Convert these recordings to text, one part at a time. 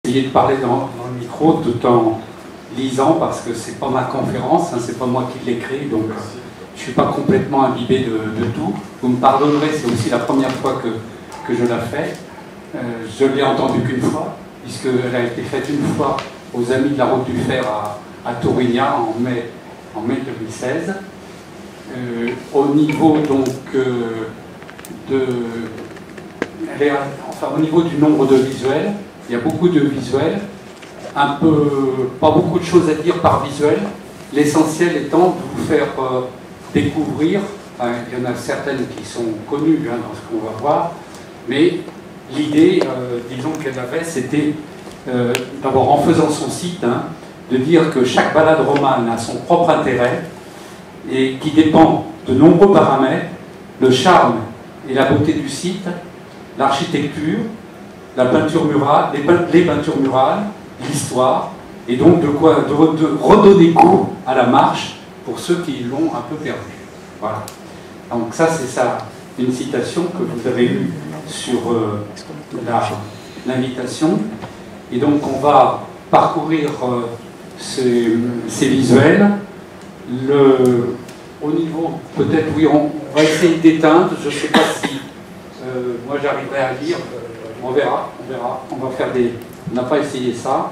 Essayer de parler dans le micro tout en lisant parce que c'est pas ma conférence, hein, c'est pas moi qui l'écris, donc je suis pas complètement imbibé de tout. Vous me pardonnerez, c'est aussi la première fois que je la fais. Je l'ai entendue qu'une fois, puisqu'elle a été faite une fois aux Amis de la Route du Fer à Tourignan en mai 2016. Au niveau donc au niveau du nombre de visuels, il y a beaucoup de visuels, pas beaucoup de choses à dire par visuel, l'essentiel étant de vous faire découvrir, il y en a certaines qui sont connues dans ce qu'on va voir, mais l'idée, disons qu'elle avait, c'était d'abord en faisant son site, de dire que chaque balade romane a son propre intérêt et qui dépend de nombreux paramètres, le charme et la beauté du site, l'architecture, la peinture murale, les peintures murales, l'histoire, et donc de redonner goût à la marche pour ceux qui l'ont un peu perdu. Voilà. Donc ça, c'est ça, une citation que vous avez eue sur l'invitation. Et donc on va parcourir ces visuels. Au niveau, peut-être, oui, on va essayer d'éteindre, je ne sais pas si moi j'arriverai à lire. On verra. On va faire des... On n'a pas essayé ça.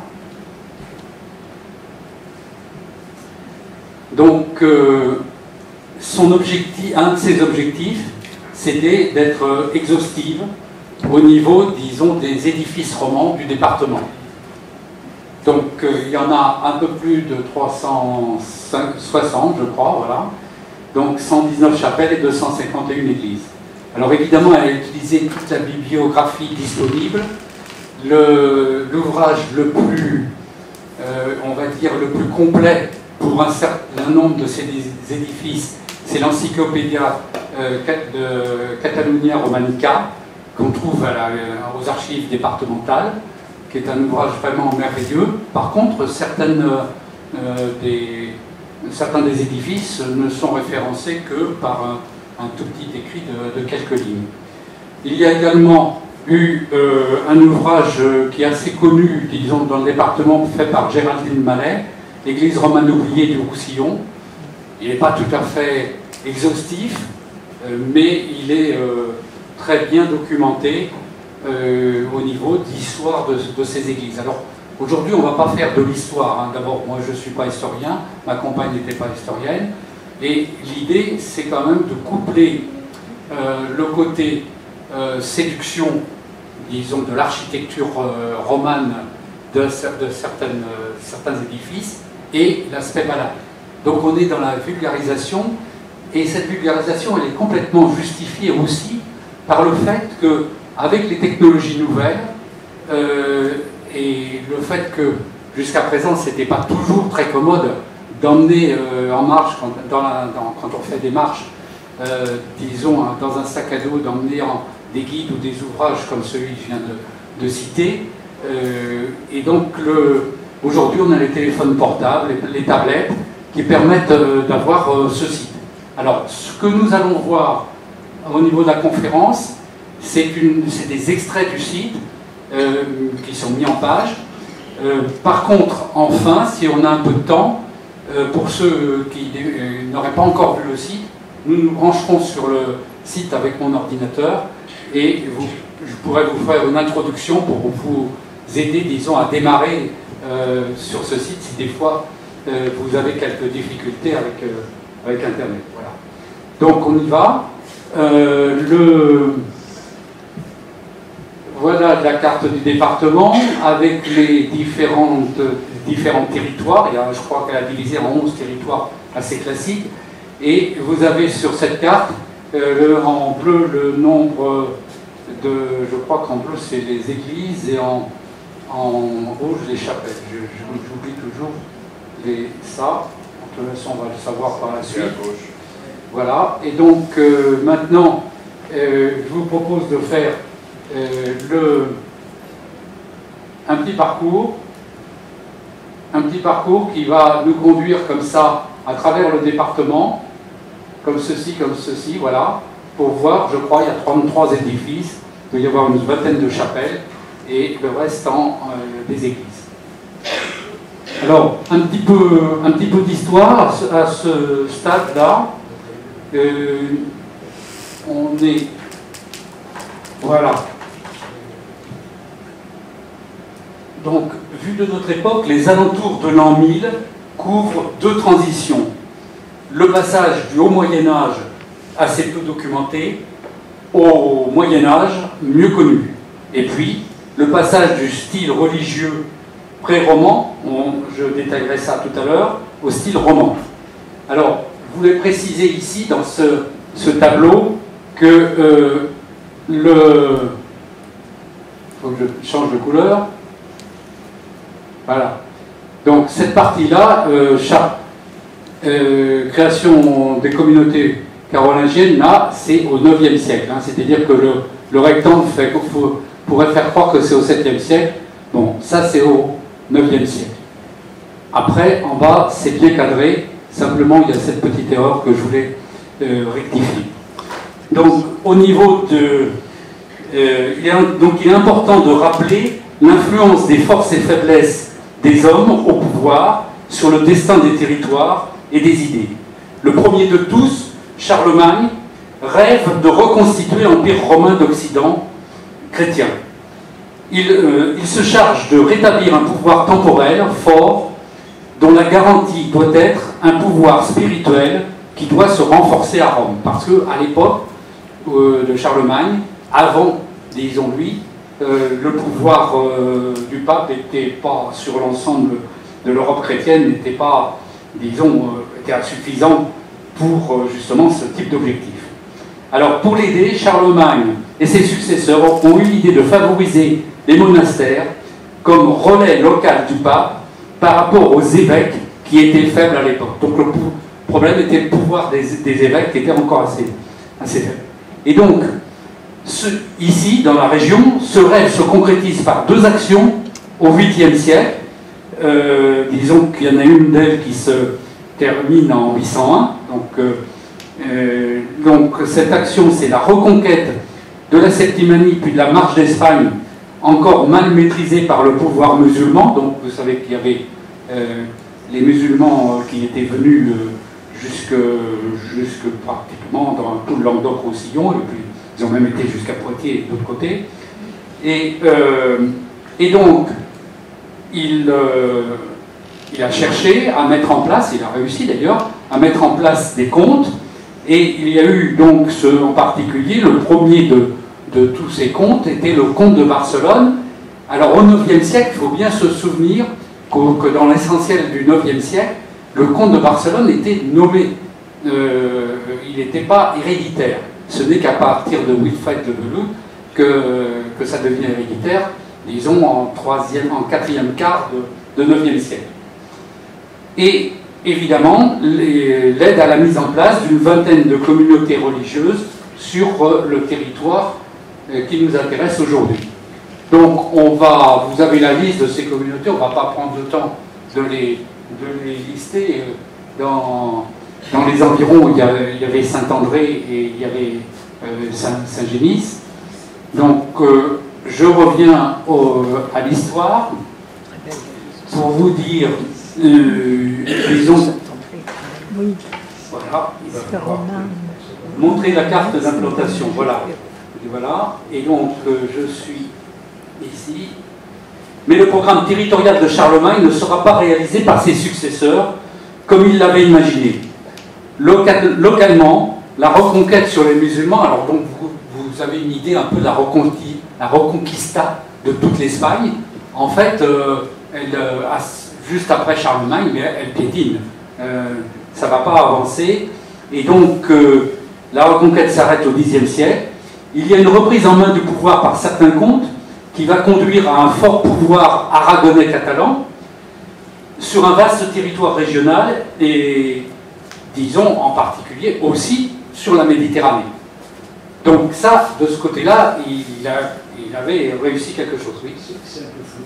Donc, un de ses objectifs, c'était d'être exhaustive au niveau, disons, des édifices romans du département. Donc, il y en a un peu plus de 360, je crois, voilà. Donc, 119 chapelles et 251 églises. Alors évidemment, elle a utilisé toute la bibliographie disponible. L'ouvrage le plus, on va dire, le plus complet pour un certain nombre de ces édifices, c'est l'Encyclopédia Catalunya Romanica, qu'on trouve aux archives départementales, qui est un ouvrage vraiment merveilleux. Par contre, certains des édifices ne sont référencés que par un tout petit écrit de quelques lignes. Il y a également eu un ouvrage qui est assez connu, disons, dans le département, fait par Géraldine Mallet, L'église romane oubliée du Roussillon. Il n'est pas tout à fait exhaustif, mais il est très bien documenté au niveau d'histoire de ces églises. Alors, aujourd'hui, on ne va pas faire de l'histoire. D'abord, moi, je ne suis pas historien, ma compagne n'était pas historienne. Et l'idée, c'est quand même de coupler le côté séduction, disons, de l'architecture romane de certains édifices et l'aspect balade. Donc on est dans la vulgarisation, et cette vulgarisation, elle est complètement justifiée aussi par le fait qu'avec les technologies nouvelles et le fait que jusqu'à présent, ce n'était pas toujours très commode d'emmener en marche, quand on fait des marches, disons, dans un sac à dos, d'emmener des guides ou des ouvrages comme celui que je viens de citer. Et donc, aujourd'hui, on a les téléphones portables, les tablettes, qui permettent d'avoir ce site. Alors, ce que nous allons voir au niveau de la conférence, c'est des extraits du site qui sont mis en page. Par contre, enfin, si on a un peu de temps, pour ceux qui n'auraient pas encore vu le site, nous nous brancherons sur le site avec mon ordinateur et je pourrais vous faire une introduction pour vous aider, disons, à démarrer sur ce site si des fois vous avez quelques difficultés avec Internet. Voilà. Donc on y va. Voilà la carte du département avec les différents territoires. Je crois qu'elle a divisé en 11 territoires assez classiques. Et vous avez sur cette carte, en bleu, le nombre je crois qu'en bleu c'est les églises et en rouge les chapelles. J'oublie toujours ça. De toute façon, on va le savoir par la suite. Voilà. Et donc maintenant, je vous propose de faire un petit parcours qui va nous conduire comme ça à travers le département, comme ceci, voilà, pour voir, je crois, il y a 33 édifices, il doit y avoir une vingtaine de chapelles, et le reste des églises. Alors, un petit peu d'histoire à ce stade-là. On est... Voilà. Donc, vu de notre époque, les alentours de l'an 1000 couvrent deux transitions. Le passage du Haut Moyen-Âge, assez peu documenté, au Moyen-Âge, mieux connu. Et puis, le passage du style religieux pré-roman, je détaillerai ça tout à l'heure, au style roman. Alors, je voulais préciser ici, dans ce tableau, que il faut que je change de couleur. Voilà. Donc, cette partie-là, création des communautés carolingiennes, là, c'est au IXe siècle. Hein, c'est-à-dire que le rectangle pourrait faire croire que c'est au 7e siècle. Bon, ça, c'est au IXe siècle. Après, en bas, c'est bien cadré. Simplement, il y a cette petite erreur que je voulais rectifier. Donc, au niveau de... il est important de rappeler l'influence des forces et faiblesses des hommes au pouvoir sur le destin des territoires et des idées. Le premier de tous, Charlemagne, rêve de reconstituer l'Empire romain d'Occident chrétien. Il se charge de rétablir un pouvoir temporel fort dont la garantie doit être un pouvoir spirituel qui doit se renforcer à Rome. Parce qu'à l'époque de Charlemagne, avant, disons-lui, le pouvoir du pape n'était pas, sur l'ensemble de l'Europe chrétienne, n'était pas, disons, était insuffisant pour justement ce type d'objectif. Alors, pour l'aider, Charlemagne et ses successeurs ont eu l'idée de favoriser les monastères comme relais local du pape par rapport aux évêques qui étaient faibles à l'époque. Donc le problème était le pouvoir des évêques qui était encore assez faible. Et donc, ici, dans la région, ce rêve se concrétise par deux actions au 8e siècle. Disons qu'il y en a une d'elles qui se termine en 801. Donc cette action, c'est la reconquête de la Septimanie puis de la marche d'Espagne, encore mal maîtrisée par le pouvoir musulman. Donc vous savez qu'il y avait les musulmans qui étaient venus jusque pratiquement dans tout le Languedoc-Roussillon, et puis ils ont même été jusqu'à Poitiers de l'autre côté. Et donc, il a cherché à mettre en place, il a réussi d'ailleurs, à mettre en place des comptes, et il y a eu donc en particulier, le premier de tous ces comptes était le comte de Barcelone. Alors au IXe siècle, il faut bien se souvenir que dans l'essentiel du IXe siècle, le comte de Barcelone était nommé, il n'était pas héréditaire. Ce n'est qu'à partir de Wilfrid de Belout que ça devient héréditaire, disons en 4e quart de 9e siècle. Et évidemment, l'aide à la mise en place d'une vingtaine de communautés religieuses sur le territoire qui nous intéresse aujourd'hui. Donc, vous avez la liste de ces communautés, on ne va pas prendre le temps de les lister. Dans les environs, il y avait Saint-André et il y avait Saint-Génis. Donc, je reviens à l'histoire pour vous dire, disons, voilà, montrer la carte d'implantation, voilà. Et donc, je suis ici. Mais le programme territorial de Charlemagne ne sera pas réalisé par ses successeurs comme il l'avait imaginé. Localement, la reconquête sur les musulmans, alors donc vous avez une idée un peu de la reconquista de toute l'Espagne. En fait, juste après Charlemagne, mais elle piétine. Ça ne va pas avancer. Et donc, la reconquête s'arrête au Xe siècle. Il y a une reprise en main du pouvoir par certains comtes qui va conduire à un fort pouvoir aragonais catalan sur un vaste territoire régional et, disons, en particulier aussi sur la Méditerranée. Donc ça, de ce côté-là, il avait réussi quelque chose, oui. C'est un peu flou.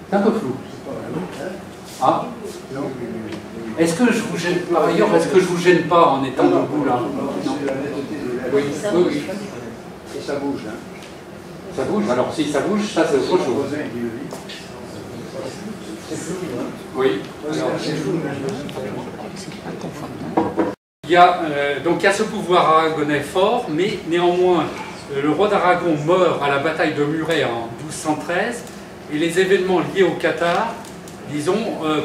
C'est un peu flou. Ah. Est-ce que je vous gêne, par ailleurs, est-ce que je vous gêne pas en étant debout là? Non. Oui, oui. Et ça bouge, hein. Ça bouge. Alors si ça bouge, ça c'est autre chose. C'est flou, hein? Oui. C'est flou, mais Il y a ce pouvoir aragonais fort, mais néanmoins, le roi d'Aragon meurt à la bataille de Muret en 1213, et les événements liés au Qatar, disons,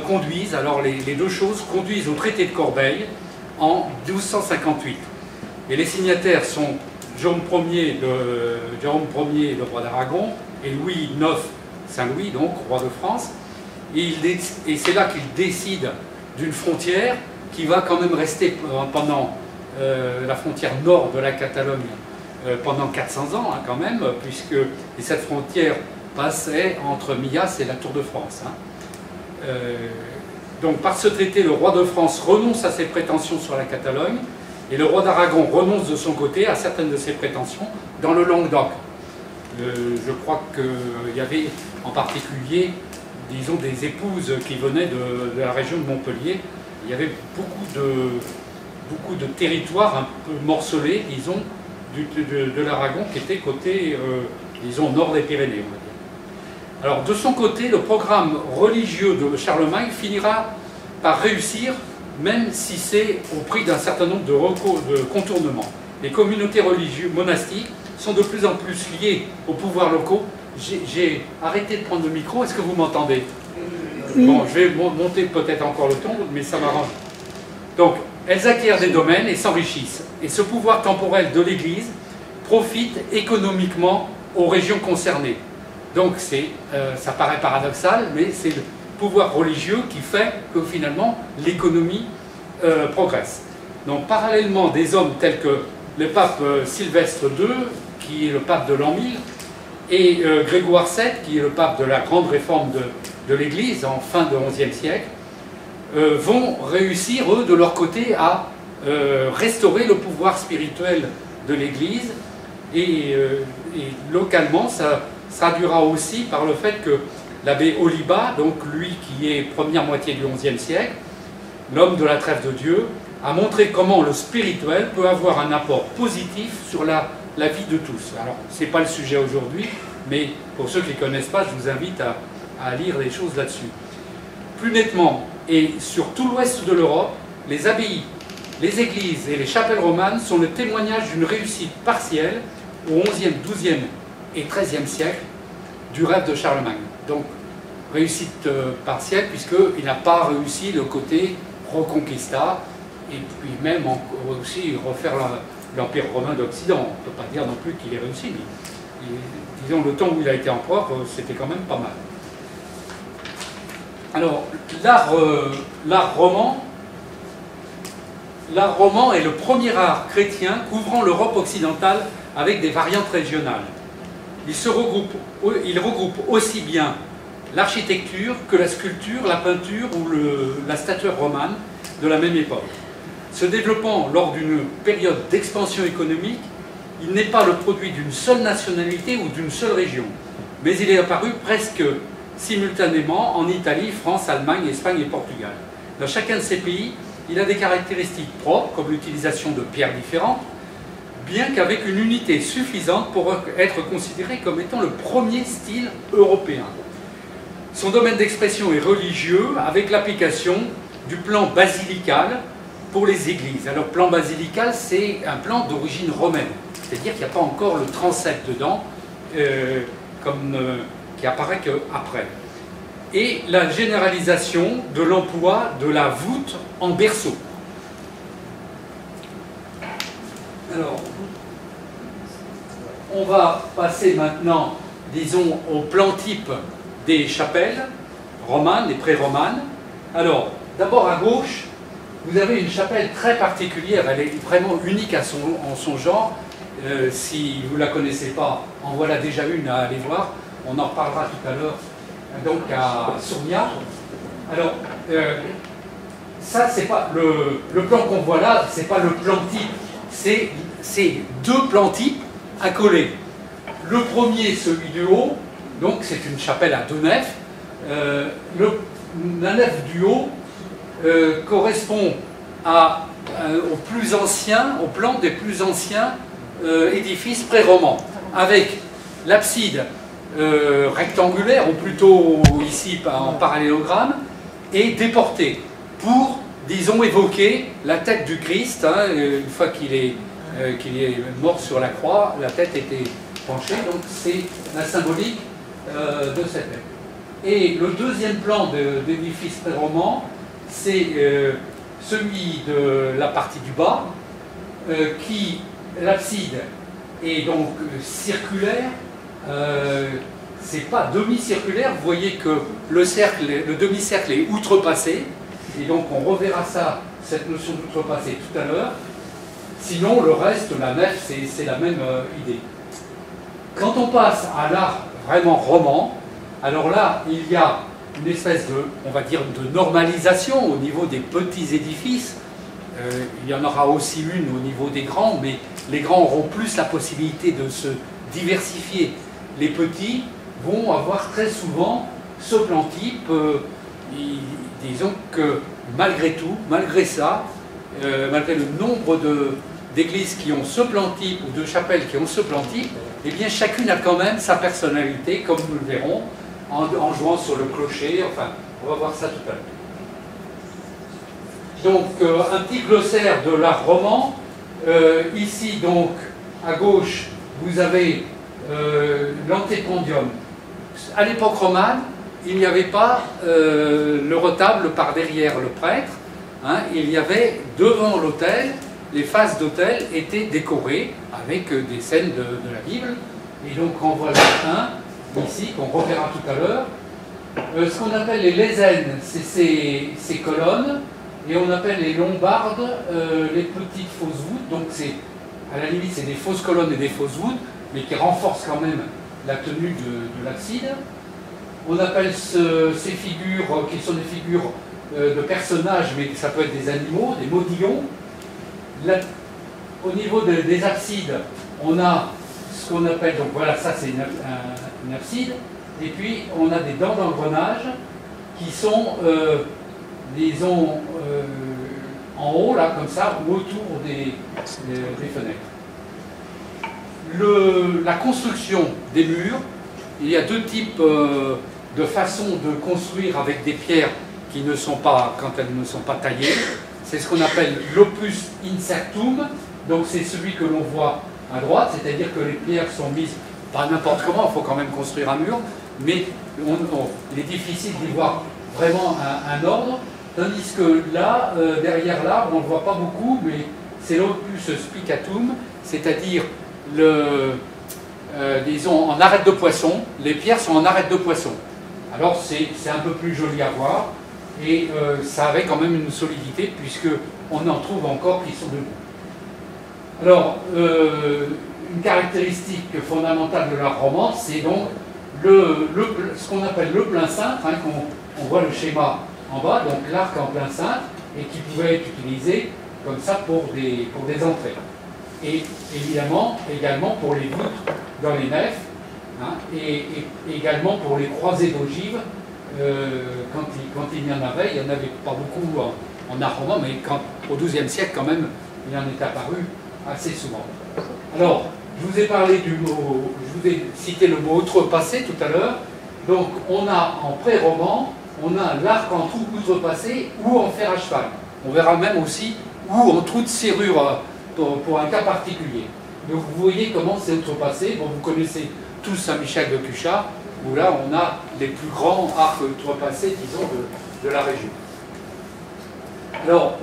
conduisent, alors les deux choses conduisent au traité de Corbeil en 1258. Et les signataires sont Jérôme Ier, le roi d'Aragon, et Louis IX, Saint-Louis, donc roi de France. Et c'est là qu'il décide d'une frontière qui va quand même rester pendant la frontière nord de la Catalogne pendant 400 ans, hein, quand même, puisque cette frontière passait entre Millas et la Tour de France. Hein. Donc par ce traité, le roi de France renonce à ses prétentions sur la Catalogne, et le roi d'Aragon renonce de son côté à certaines de ses prétentions dans le Languedoc. Je crois qu'il y avait en particulier, disons, des épouses qui venaient de la région de Montpellier. Il y avait beaucoup de territoires un peu morcelés, disons, de l'Aragon qui était côté, disons, nord des Pyrénées, on va dire. Alors, de son côté, le programme religieux de Charlemagne finira par réussir, même si c'est au prix d'un certain nombre de contournements. Les communautés religieuses monastiques sont de plus en plus liées aux pouvoirs locaux. J'ai arrêté de prendre le micro, est-ce que vous m'entendez? Bon, je vais monter peut-être encore le ton, mais ça m'arrange. Donc, elles acquièrent des domaines et s'enrichissent. Et ce pouvoir temporel de l'Église profite économiquement aux régions concernées. Donc, ça paraît paradoxal, mais c'est le pouvoir religieux qui fait que finalement l'économie progresse. Donc, parallèlement, des hommes tels que le pape Sylvestre II, qui est le pape de l'an 1000, et Grégoire VII, qui est le pape de la grande réforme de l'Église en fin de XIe siècle, vont réussir, eux, de leur côté, à restaurer le pouvoir spirituel de l'Église. Et localement, ça se traduira aussi par le fait que l'abbé Oliba, donc lui qui est première moitié du XIe siècle, l'homme de la trêve de Dieu, a montré comment le spirituel peut avoir un apport positif sur la vie de tous. Alors, ce n'est pas le sujet aujourd'hui, mais pour ceux qui ne connaissent pas, je vous invite à lire des choses là-dessus. Plus nettement, et sur tout l'ouest de l'Europe, les abbayes, les églises et les chapelles romanes sont le témoignage d'une réussite partielle au XIe, XIIe et XIIIe siècle du rêve de Charlemagne. Donc, réussite partielle, puisqu'il n'a pas réussi le côté reconquista, et puis même aussi refaire l'Empire romain d'Occident. On ne peut pas dire non plus qu'il ait réussi, mais disons, le temps où il a été empereur, c'était quand même pas mal. Alors, l'art roman est le premier art chrétien couvrant l'Europe occidentale avec des variantes régionales. Il regroupe aussi bien l'architecture que la sculpture, la peinture ou la statuaire romane de la même époque. Se développant lors d'une période d'expansion économique, il n'est pas le produit d'une seule nationalité ou d'une seule région, mais il est apparu presque simultanément en Italie, France, Allemagne, Espagne et Portugal. Dans chacun de ces pays, il a des caractéristiques propres, comme l'utilisation de pierres différentes, bien qu'avec une unité suffisante pour être considéré comme étant le premier style européen. Son domaine d'expression est religieux, avec l'application du plan basilical pour les églises. Alors, plan basilical, c'est un plan d'origine romaine, c'est-à-dire qu'il n'y a pas encore le transept dedans, qui apparaît qu'après. Et la généralisation de l'emploi de la voûte en berceau. Alors, on va passer maintenant, disons, au plan type des chapelles romanes et pré-romanes. Alors, d'abord à gauche, vous avez une chapelle très particulière, elle est vraiment unique en son genre. Si vous ne la connaissez pas, en voilà déjà une à aller voir. On en reparlera tout à l'heure, donc à Sournia. Alors, ça, c'est pas le plan qu'on voit là, c'est pas le plan type, c'est deux plans types accolés. Le premier, celui du haut, donc c'est une chapelle à deux nefs. La nef du haut correspond au plus ancien, au plan des plus anciens édifices pré-romans, avec l'abside rectangulaire, ou plutôt ici en parallélogramme, est déporté pour, disons, évoquer la tête du Christ. Hein, une fois qu'il est mort sur la croix, la tête était penchée, donc c'est la symbolique de cette tête. Et le deuxième plan d'édifice pré-roman, c'est celui de la partie du bas, qui, l'abside est donc circulaire, c'est pas demi-circulaire, vous voyez que le demi-cercle est outrepassé, et donc on reverra ça, cette notion d'outrepassé tout à l'heure. Sinon, le reste, la nef, c'est la même idée. Quand on passe à l'art vraiment roman, alors là, il y a une espèce de, on va dire, de normalisation au niveau des petits édifices. Il y en aura aussi une au niveau des grands, mais les grands auront plus la possibilité de se diversifier. Les petits vont avoir très souvent ce plan type. Disons que malgré tout, malgré ça, malgré le nombre d'églises qui ont ce plan type ou de chapelles qui ont ce plan type, eh bien chacune a quand même sa personnalité, comme nous le verrons, en jouant sur le clocher. Enfin, on va voir ça tout à l'heure. Donc, un petit glossaire de l'art roman. Ici, donc, à gauche, vous avez l'antépondium. À l'époque romane, il n'y avait pas le retable par derrière le prêtre. Hein, il y avait devant l'autel, les faces d'autel étaient décorées avec des scènes de la Bible. Et donc, on voit un ici, qu'on reverra tout à l'heure. Ce qu'on appelle les lézènes, c'est ces colonnes. Et on appelle les lombardes les petites fausses voûtes. Donc, à la limite, c'est des fausses colonnes et des fausses voûtes, mais qui renforcent quand même la tenue de l'abside. On appelle ces figures, qui sont des figures de personnages, mais ça peut être des animaux, des modillons. Là, au niveau des absides, on a ce qu'on appelle, donc voilà, ça c'est une abside, et puis on a des dents d'engrenage qui sont, disons, en haut, là, comme ça, ou autour des fenêtres. La construction des murs, il y a deux types de façons de construire avec des pierres qui ne sont pas, quand elles ne sont pas taillées. C'est ce qu'on appelle l'opus incertum, donc c'est celui que l'on voit à droite, c'est-à-dire que les pierres sont mises, pas n'importe comment, il faut quand même construire un mur, mais il est difficile d'y voir vraiment un ordre, tandis que là, derrière l'arbre, on ne le voit pas beaucoup, mais c'est l'opus spicatum, c'est-à-dire disons en arête de poisson, les pierres sont en arête de poisson. Alors c'est un peu plus joli à voir, et ça avait quand même une solidité, puisqu'on en trouve encore qui sont debout. Alors, une caractéristique fondamentale de l'art roman, c'est donc ce qu'on appelle le plein cintre, hein, on voit le schéma en bas, donc l'arc en plein cintre, et qui pouvait être utilisé comme ça pour des entrées. Et évidemment, également pour les voûtes dans les nefs, hein, et également pour les croisées d'ogives, quand il y en avait, il n'y en avait pas beaucoup en art roman, mais au XIIe siècle quand même, il en est apparu assez souvent. Alors, je vous ai parlé du mot, je vous ai cité le mot outrepassé tout à l'heure. Donc, on a en pré-roman, on a l'arc en trou outrepassé ou en fer à cheval. On verra même aussi ou en trou de serrure pour un cas particulier. Donc, vous voyez comment c'est outrepassé. Bon, vous connaissez tous Saint-Michel de Cuchat, où là, on a les plus grands arcs outrepassés, disons, de la région. Alors,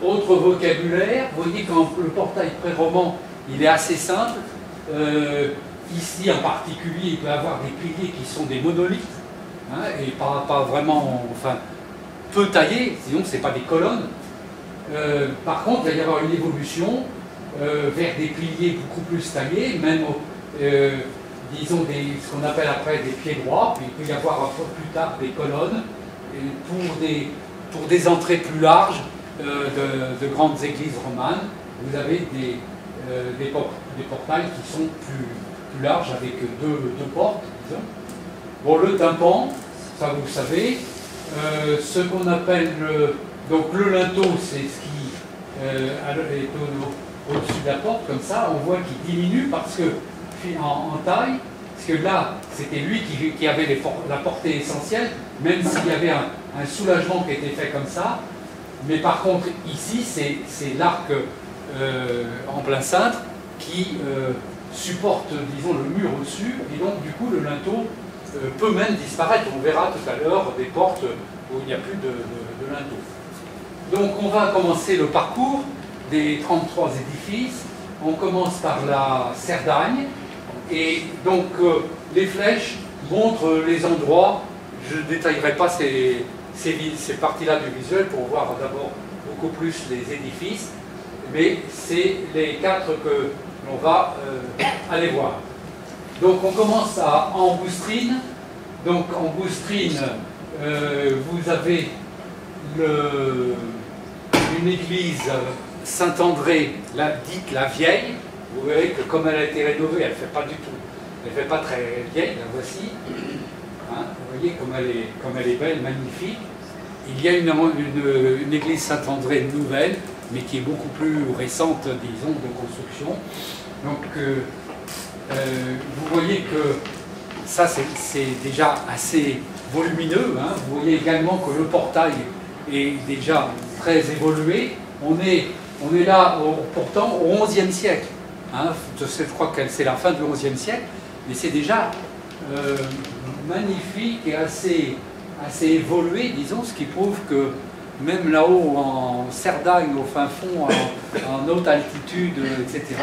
autre vocabulaire, vous voyez quand le portail pré-roman, il est assez simple. Ici, en particulier, il peut y avoir des piliers qui sont des monolithes, hein, et pas vraiment, enfin, peu taillés, sinon ce n'est pas des colonnes. Par contre, il va y avoir une évolution vers des piliers beaucoup plus taillés, même, disons, ce qu'on appelle après des pieds droits, puis il peut y avoir un peu plus tard des colonnes, pour des entrées plus larges de grandes églises romanes. Vous avez des portails qui sont plus larges avec deux portes, disons. Bon, le tympan, ça vous le savez, ce qu'on appelle donc le linteau, c'est ce qui est au-dessus de la porte, comme ça, on voit qu'il diminue parce que en taille, parce que là, c'était lui qui avait la portée essentielle, même s'il y avait un soulagement qui était fait comme ça. Mais par contre, ici, c'est l'arc en plein cintre qui supporte, disons, le mur au-dessus, et donc, du coup, le linteau peut même disparaître. On verra tout à l'heure des portes où il n'y a plus de linteau. Donc, on va commencer le parcours des 33 édifices. On commence par la Cerdagne, et donc les flèches montrent les endroits. Je ne détaillerai pas ces parties-là du visuel pour voir d'abord beaucoup plus les édifices, mais c'est les 4 que l'on va aller voir. Donc on commence à Emboustrine. Donc Emboustrine, vous avez une église Saint-André, dite la vieille. Vous verrez que comme elle a été rénovée, elle ne fait pas du tout, elle ne fait pas très vieille, la voici. Hein, vous voyez comme elle est belle, magnifique. Il y a une église Saint-André nouvelle, mais qui est beaucoup plus récente, disons, de construction. Donc, vous voyez que ça, c'est déjà assez volumineux. Hein. Vous voyez également que le portail est déjà très évolué. On est là, pourtant, au XIe siècle. Hein. Je crois que c'est la fin du XIe siècle, mais c'est déjà magnifique et assez évolué, disons, ce qui prouve que même là-haut, en Cerdagne, au fin fond, en haute altitude, etc.,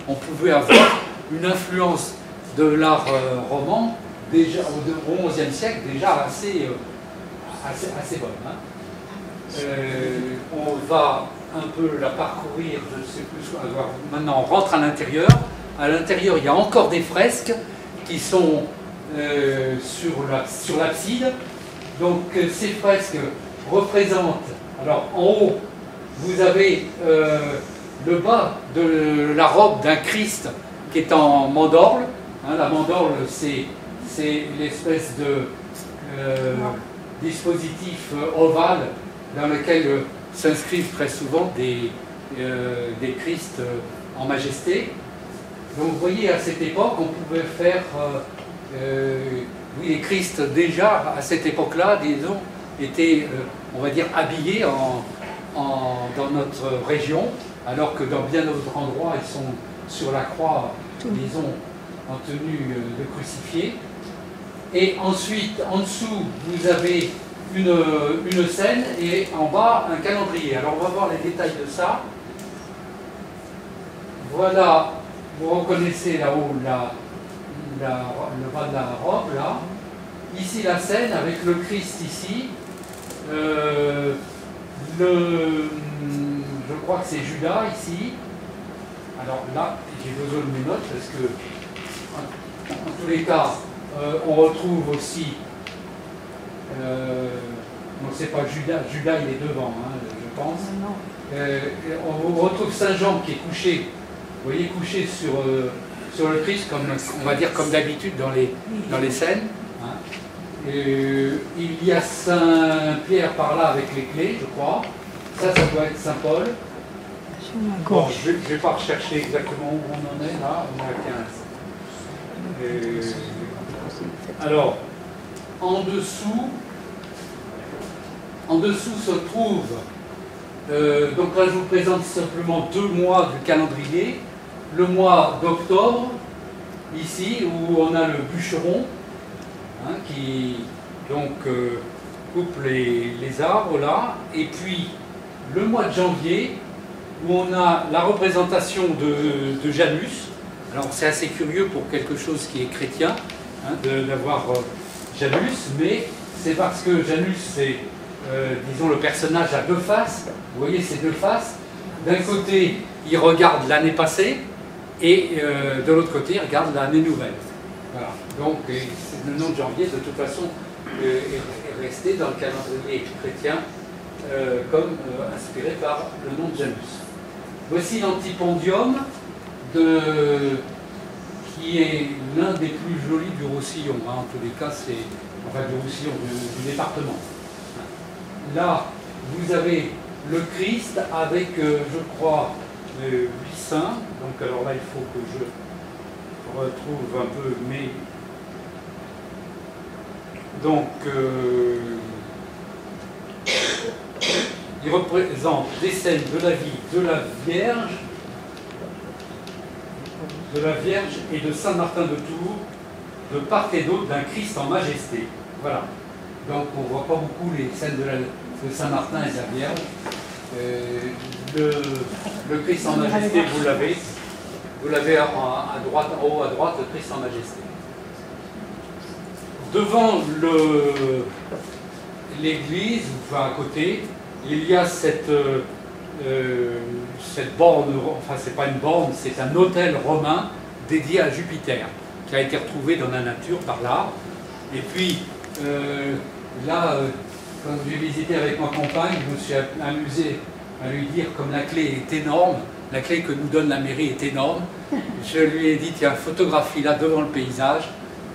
on pouvait avoir une influence de l'art roman, déjà au XIe siècle, déjà assez bonne. Hein. On va un peu la parcourir, je ne sais plus. Alors, maintenant, on rentre à l'intérieur. À l'intérieur, il y a encore des fresques qui sont sur l'abside. Donc, ces fresques représentent. Alors, en haut, vous avez le bas de la robe d'un Christ qui est en mandorle. Hein, la mandorle, c'est l'espèce de dispositif ovale dans lequel s'inscrivent très souvent des Christ en majesté. Donc vous voyez, à cette époque, on pouvait faire, oui, les Christ déjà, à cette époque-là, disons, étaient, on va dire, habillés dans notre région, alors que dans bien d'autres endroits, ils sont sur la croix, disons, en tenue de crucifié. Et ensuite, en dessous, vous avez une scène et en bas un calendrier. Alors on va voir les détails de ça. Voilà, vous reconnaissez là-haut le bas de la robe, là. Ici la scène avec le Christ ici. Je crois que c'est Judas ici. Alors là, j'ai besoin de mes notes parce que, en tous les cas, on retrouve aussi. Non, c'est pas Judas, Judas il est devant, hein, je pense. On retrouve Saint Jean qui est couché, vous voyez, couché sur le Christ, comme, on va dire comme d'habitude dans les scènes. Hein. Il y a Saint Pierre par là avec les clés, je crois. Ça doit être Saint Paul. Bon, je ne vais pas rechercher exactement où on en est là, on est à 15. Alors, en dessous se trouve, donc là je vous présente simplement 2 mois du calendrier, le mois d'octobre, ici où on a le bûcheron, hein, qui donc coupe les arbres là, et puis le mois de janvier où on a la représentation de Janus. Alors c'est assez curieux pour quelque chose qui est chrétien, hein, d'avoir Janus, mais c'est parce que Janus c'est, disons, le personnage à 2 faces. Vous voyez ces 2 faces. D'un côté, il regarde l'année passée, et de l'autre côté, il regarde l'année nouvelle. Voilà. Donc le nom de janvier, de toute façon, est resté dans le calendrier chrétien comme inspiré par le nom de Janus. Voici l'antipondium qui est l'un des plus jolis du Roussillon. Hein. En tous les cas, c'est du Roussillon, du département. Là, vous avez le Christ avec, je crois, 8 saints. Donc, alors là, il faut que je retrouve un peu mes Donc, il représente des scènes de la vie de la Vierge et de Saint Martin de Tours, de part et d'autre d'un Christ en majesté. Voilà. Donc on ne voit pas beaucoup les scènes de Saint Martin et de la Vierge. Le Christ en majesté, vous l'avez. Vous l'avez à droite, en haut à droite, le Christ en majesté. Devant l'église, enfin à côté, il y a cette borne, enfin c'est pas une borne, c'est un autel romain dédié à Jupiter, qui a été retrouvé dans la nature par là. Et puis là, quand j'ai visité avec ma compagne, je me suis amusé à lui dire, comme la clé est énorme, la clé que nous donne la mairie est énorme, je lui ai dit, tiens, photographie là devant le paysage,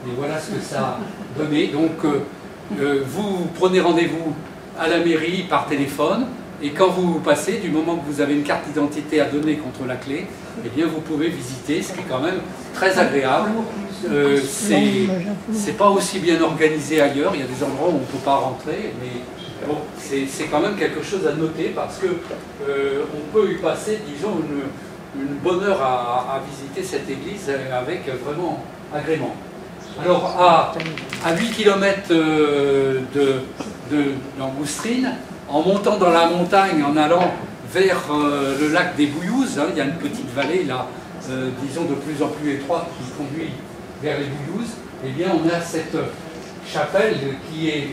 et voilà ce que ça a donné. Donc vous prenez rendez-vous à la mairie par téléphone, et quand vous passez, du moment que vous avez une carte d'identité à donner contre la clé, eh bien vous pouvez visiter, ce qui est quand même très agréable. C'est pas aussi bien organisé ailleurs, il y a des endroits où on ne peut pas rentrer, mais bon, c'est quand même quelque chose à noter parce que on peut y passer, disons, une bonne heure à visiter cette église avec vraiment agrément. Alors à 8 km d'Angoustrine, en montant dans la montagne, en allant vers le lac des Bouillouzes, hein, il y a une petite vallée là, disons de plus en plus étroite qui conduit vers les Bouillouzes, eh bien on a cette chapelle qui est,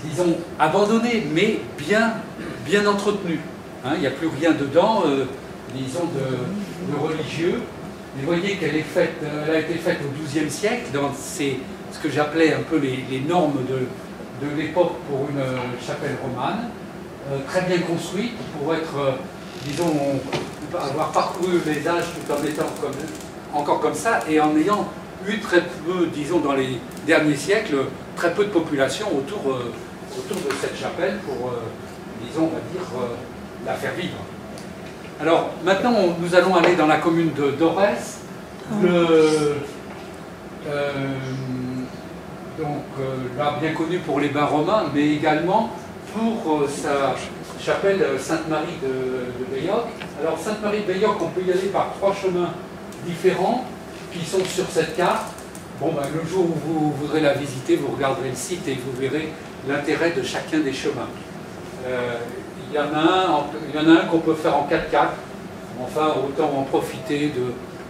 disons, abandonnée, mais bien entretenue. Hein, il n'y a plus rien dedans, disons, de religieux. Mais vous voyez qu'elle est faite, elle a été faite au XIIe siècle, dans ce que j'appelais un peu les normes de l'époque pour une chapelle romane, très bien construite pour être, disons, avoir parcouru les âges tout en étant encore comme ça et en ayant eu très peu, disons, dans les derniers siècles, très peu de population autour de cette chapelle pour, disons, on va dire, la faire vivre. Alors, maintenant, nous allons aller dans la commune de Dorès. Donc là, bien connu pour les bains romains, mais également pour sa chapelle Sainte-Marie de Bayoc. Alors, Sainte-Marie de Bayoc, on peut y aller par 3 chemins différents qui sont sur cette carte. Bon, ben, le jour où vous voudrez la visiter, vous regarderez le site et vous verrez l'intérêt de chacun des chemins. Il y en a un qu'on peut faire en 4x4. Enfin, autant en profiter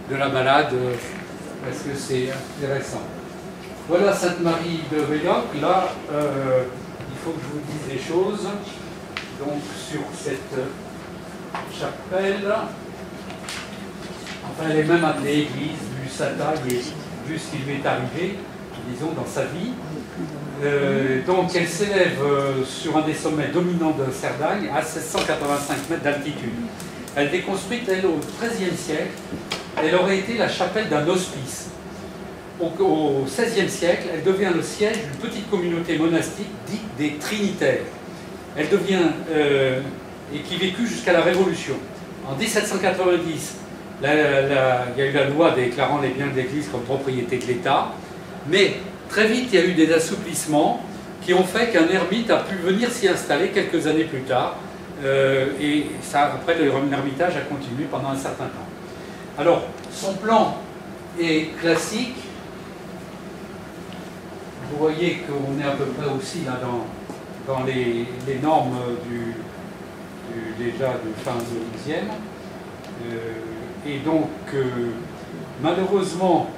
de la balade parce que c'est intéressant. Voilà Sainte-Marie de Bayoc. Là, il faut que je vous dise des choses. Donc, sur cette chapelle, enfin, elle est même appelée église, vu sa taille et vu ce qui lui est arrivé, disons, dans sa vie. Donc, elle s'élève sur un des sommets dominants de Cerdagne à 1685 mètres d'altitude. Elle a été construite, elle, au XIIIe siècle. Elle aurait été la chapelle d'un hospice. Au XVIe siècle, elle devient le siège d'une petite communauté monastique dite des Trinitaires. Elle devient, et qui vécut jusqu'à la Révolution. En 1790, il y a eu la loi déclarant les biens de l'Église comme propriété de l'État, mais très vite, il y a eu des assouplissements qui ont fait qu'un ermite a pu venir s'y installer quelques années plus tard, et ça, après, l'ermitage a continué pendant un certain temps. Alors, son plan est classique. Vous voyez qu'on est à peu près aussi là dans les normes déjà du fin du XIe. Et donc, malheureusement,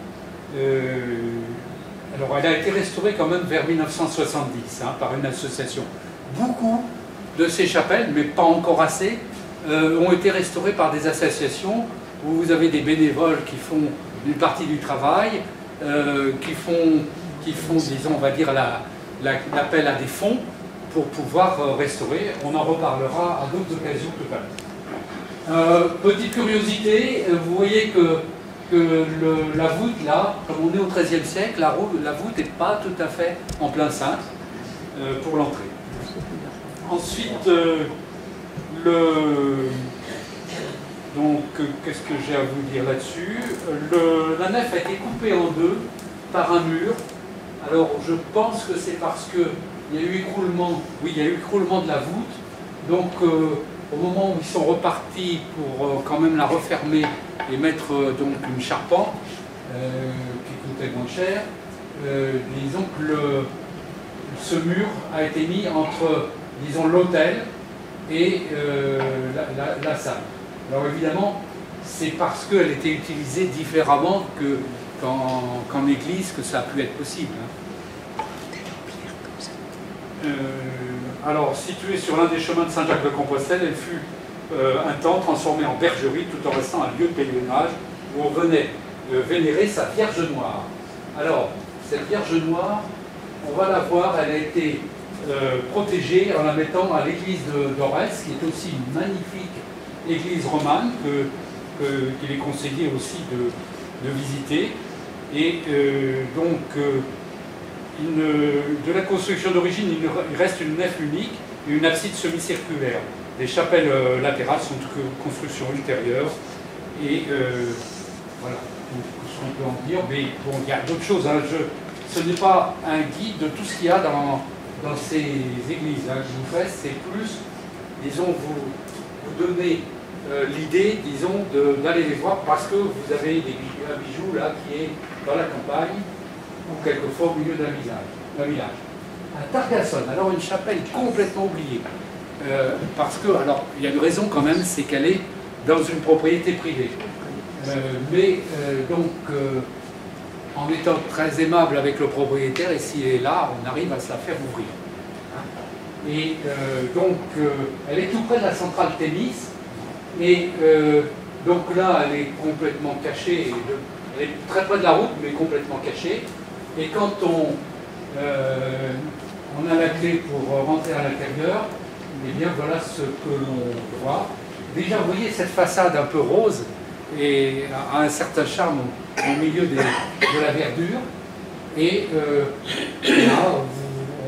alors elle a été restaurée quand même vers 1970 hein, par une association. Beaucoup de ces chapelles, mais pas encore assez, ont été restaurées par des associations où vous avez des bénévoles qui font une partie du travail, qui font, disons, on va dire, l'appel à des fonds pour pouvoir restaurer. On en reparlera à d'autres occasions tout à l'heure. Petite curiosité, vous voyez que la voûte, là, comme on est au XIIIe siècle, la voûte n'est pas tout à fait en plein cintre pour l'entrée. Ensuite, donc, qu'est-ce que j'ai à vous dire là-dessus? La nef a été coupée en deux par un mur Alors je pense que c'est parce qu'il y a eu écroulement, oui, il y a eu écroulement de la voûte, donc au moment où ils sont repartis pour quand même la refermer et mettre donc une charpente qui coûtait moins cher, disons que ce mur a été mis entre, disons, l'hôtel et la salle. Alors évidemment, c'est parce qu'elle était utilisée différemment qu'en église que ça a pu être possible. Alors, située sur l'un des chemins de Saint-Jacques-de-Compostelle, elle fut un temps transformée en bergerie tout en restant un lieu de pèlerinage où on venait vénérer sa Vierge Noire. Alors, cette Vierge Noire, on va la voir, elle a été protégée en la mettant à l'église d'Orès, qui est aussi une magnifique église romane qu'il est conseillé aussi de visiter. Et de la construction d'origine, il reste une nef unique et une abside semi-circulaire. Les chapelles latérales sont de construction ultérieure. Et voilà, ce qu'on peut en dire. Mais bon, il y a d'autres choses. Hein. Ce n'est pas un guide de tout ce qu'il y a dans ces églises que je vous fais. C'est plus, disons, vous donner l'idée, disons, d'aller les voir parce que vous avez un bijou là qui est dans la campagne ou quelquefois au milieu d'un village. À Targassonne, alors une chapelle complètement oubliée. Parce que, alors, il y a une raison quand même, c'est qu'elle est dans une propriété privée. En étant très aimable avec le propriétaire, et s'il est là, on arrive à se la faire ouvrir. Et elle est tout près de la centrale Thémis, et donc là, elle est complètement cachée, elle est très près de la route, mais complètement cachée. Et quand on a la clé pour rentrer à l'intérieur, eh bien voilà ce que l'on voit. Déjà, vous voyez cette façade un peu rose et a un certain charme au milieu de la verdure. Et là,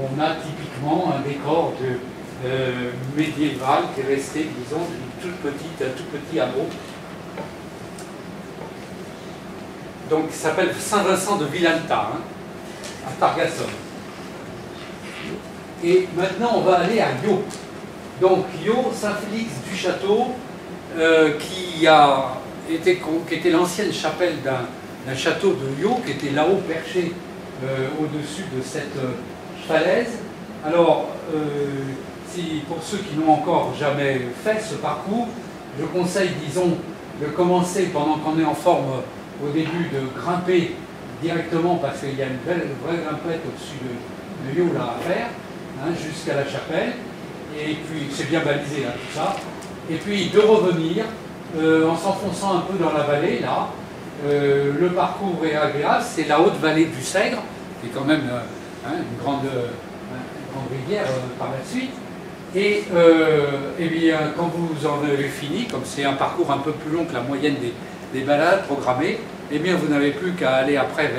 on a typiquement un décor médiéval qui est resté, disons, un tout petit hameau. Donc, il s'appelle Saint-Vincent de Villalta, hein, à Targassonne. Et maintenant, on va aller à Yaux. Donc, Yaux, Saint-Félix du Château, qui était l'ancienne chapelle d'un château de Yaux, qui était là-haut perché au-dessus de cette falaise. Alors, pour ceux qui n'ont encore jamais fait ce parcours, je conseille, disons, de commencer pendant qu'on est en forme au début, de grimper directement, parce qu'il y a une vraie grimpette au-dessus de Yaux là à faire, hein, jusqu'à la chapelle, et puis c'est bien balisé là, tout ça, et puis de revenir en s'enfonçant un peu dans la vallée là. Le parcours est agréable, c'est la haute vallée du Sègre, qui est quand même une grande rivière par la suite. Et bien, quand vous en avez fini, comme c'est un parcours un peu plus long que la moyenne des balades programmées, eh bien vous n'avez plus qu'à aller après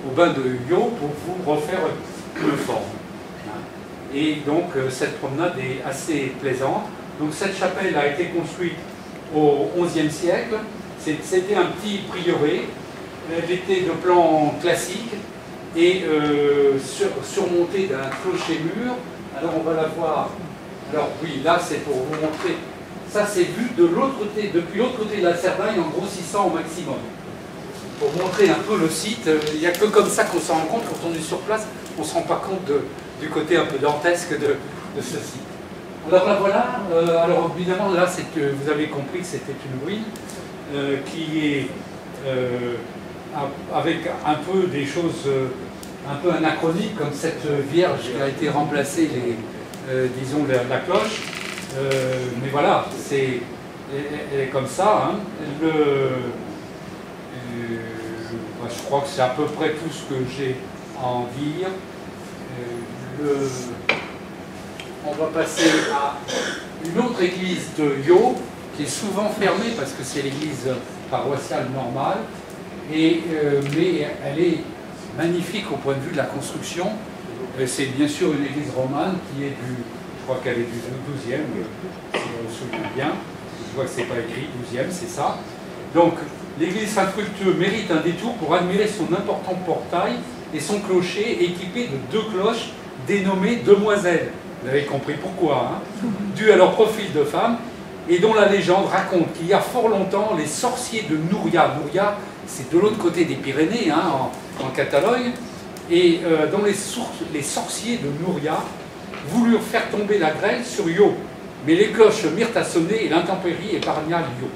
au bain de Yaux pour vous refaire une forme. Et donc cette promenade est assez plaisante. Donc cette chapelle a été construite au XIe siècle. C'était un petit prieuré. Elle était de plan classique et surmontée d'un clocher-mur. Alors on va la voir. Alors oui, là c'est pour vous montrer. Ça c'est vu de l'autre côté, depuis l'autre côté de la Cerdagne en grossissant au maximum. Pour montrer un peu le site, il n'y a que comme ça qu'on s'en rend compte. Quand on est sur place, on ne se rend pas compte du côté un peu dantesque de ce site. Alors là voilà, alors évidemment là vous avez compris que c'était une ruine qui est avec un peu des choses un peu anachroniques comme cette Vierge qui a été remplacée, disons la cloche, mais voilà, elle est comme ça. Hein. Je crois que c'est à peu près tout ce que j'ai à en dire. On va passer à une autre église de Yaux qui est souvent fermée parce que c'est l'église paroissiale normale, mais elle est magnifique au point de vue de la construction. C'est bien sûr une église romane qui est je crois qu'elle est du 12e, si on me souvient bien. Je vois que c'est pas écrit, 12e, c'est ça. Donc l'église Saint-Fructueux mérite un détour pour admirer son important portail et son clocher équipé de 2 cloches dénommées demoiselles. Vous avez compris pourquoi, hein, dû à leur profil de femme, et dont la légende raconte qu'il y a fort longtemps, les sorciers de Nouria, Nouria c'est de l'autre côté des Pyrénées, hein, en Catalogne, et dont les sorciers de Nouria voulurent faire tomber la grêle sur Yo. Mais les cloches mirent à sonner et l'intempérie épargna Yo.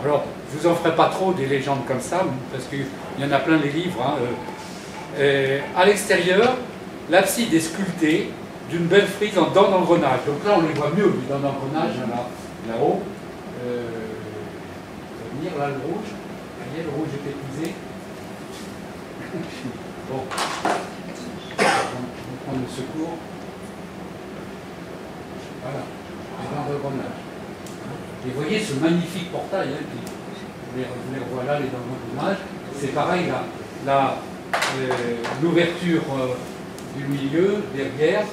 Alors, je ne vous en ferai pas trop des légendes comme ça, parce qu'il y en a plein les livres. Hein, à l'extérieur, l'abside est sculptée d'une belle frise en dents d'engrenage. Donc là, on les voit mieux, les dents d'engrenage, là-haut. Ça va venir, là, le rouge. Voyez, le rouge est épuisé. Bon. On va prendre le secours. Voilà, les dents d'engrenage. Et vous voyez ce magnifique portail, hein, vous les revoilà, les dents d'engrenage. C'est pareil, l'ouverture du milieu, derrière,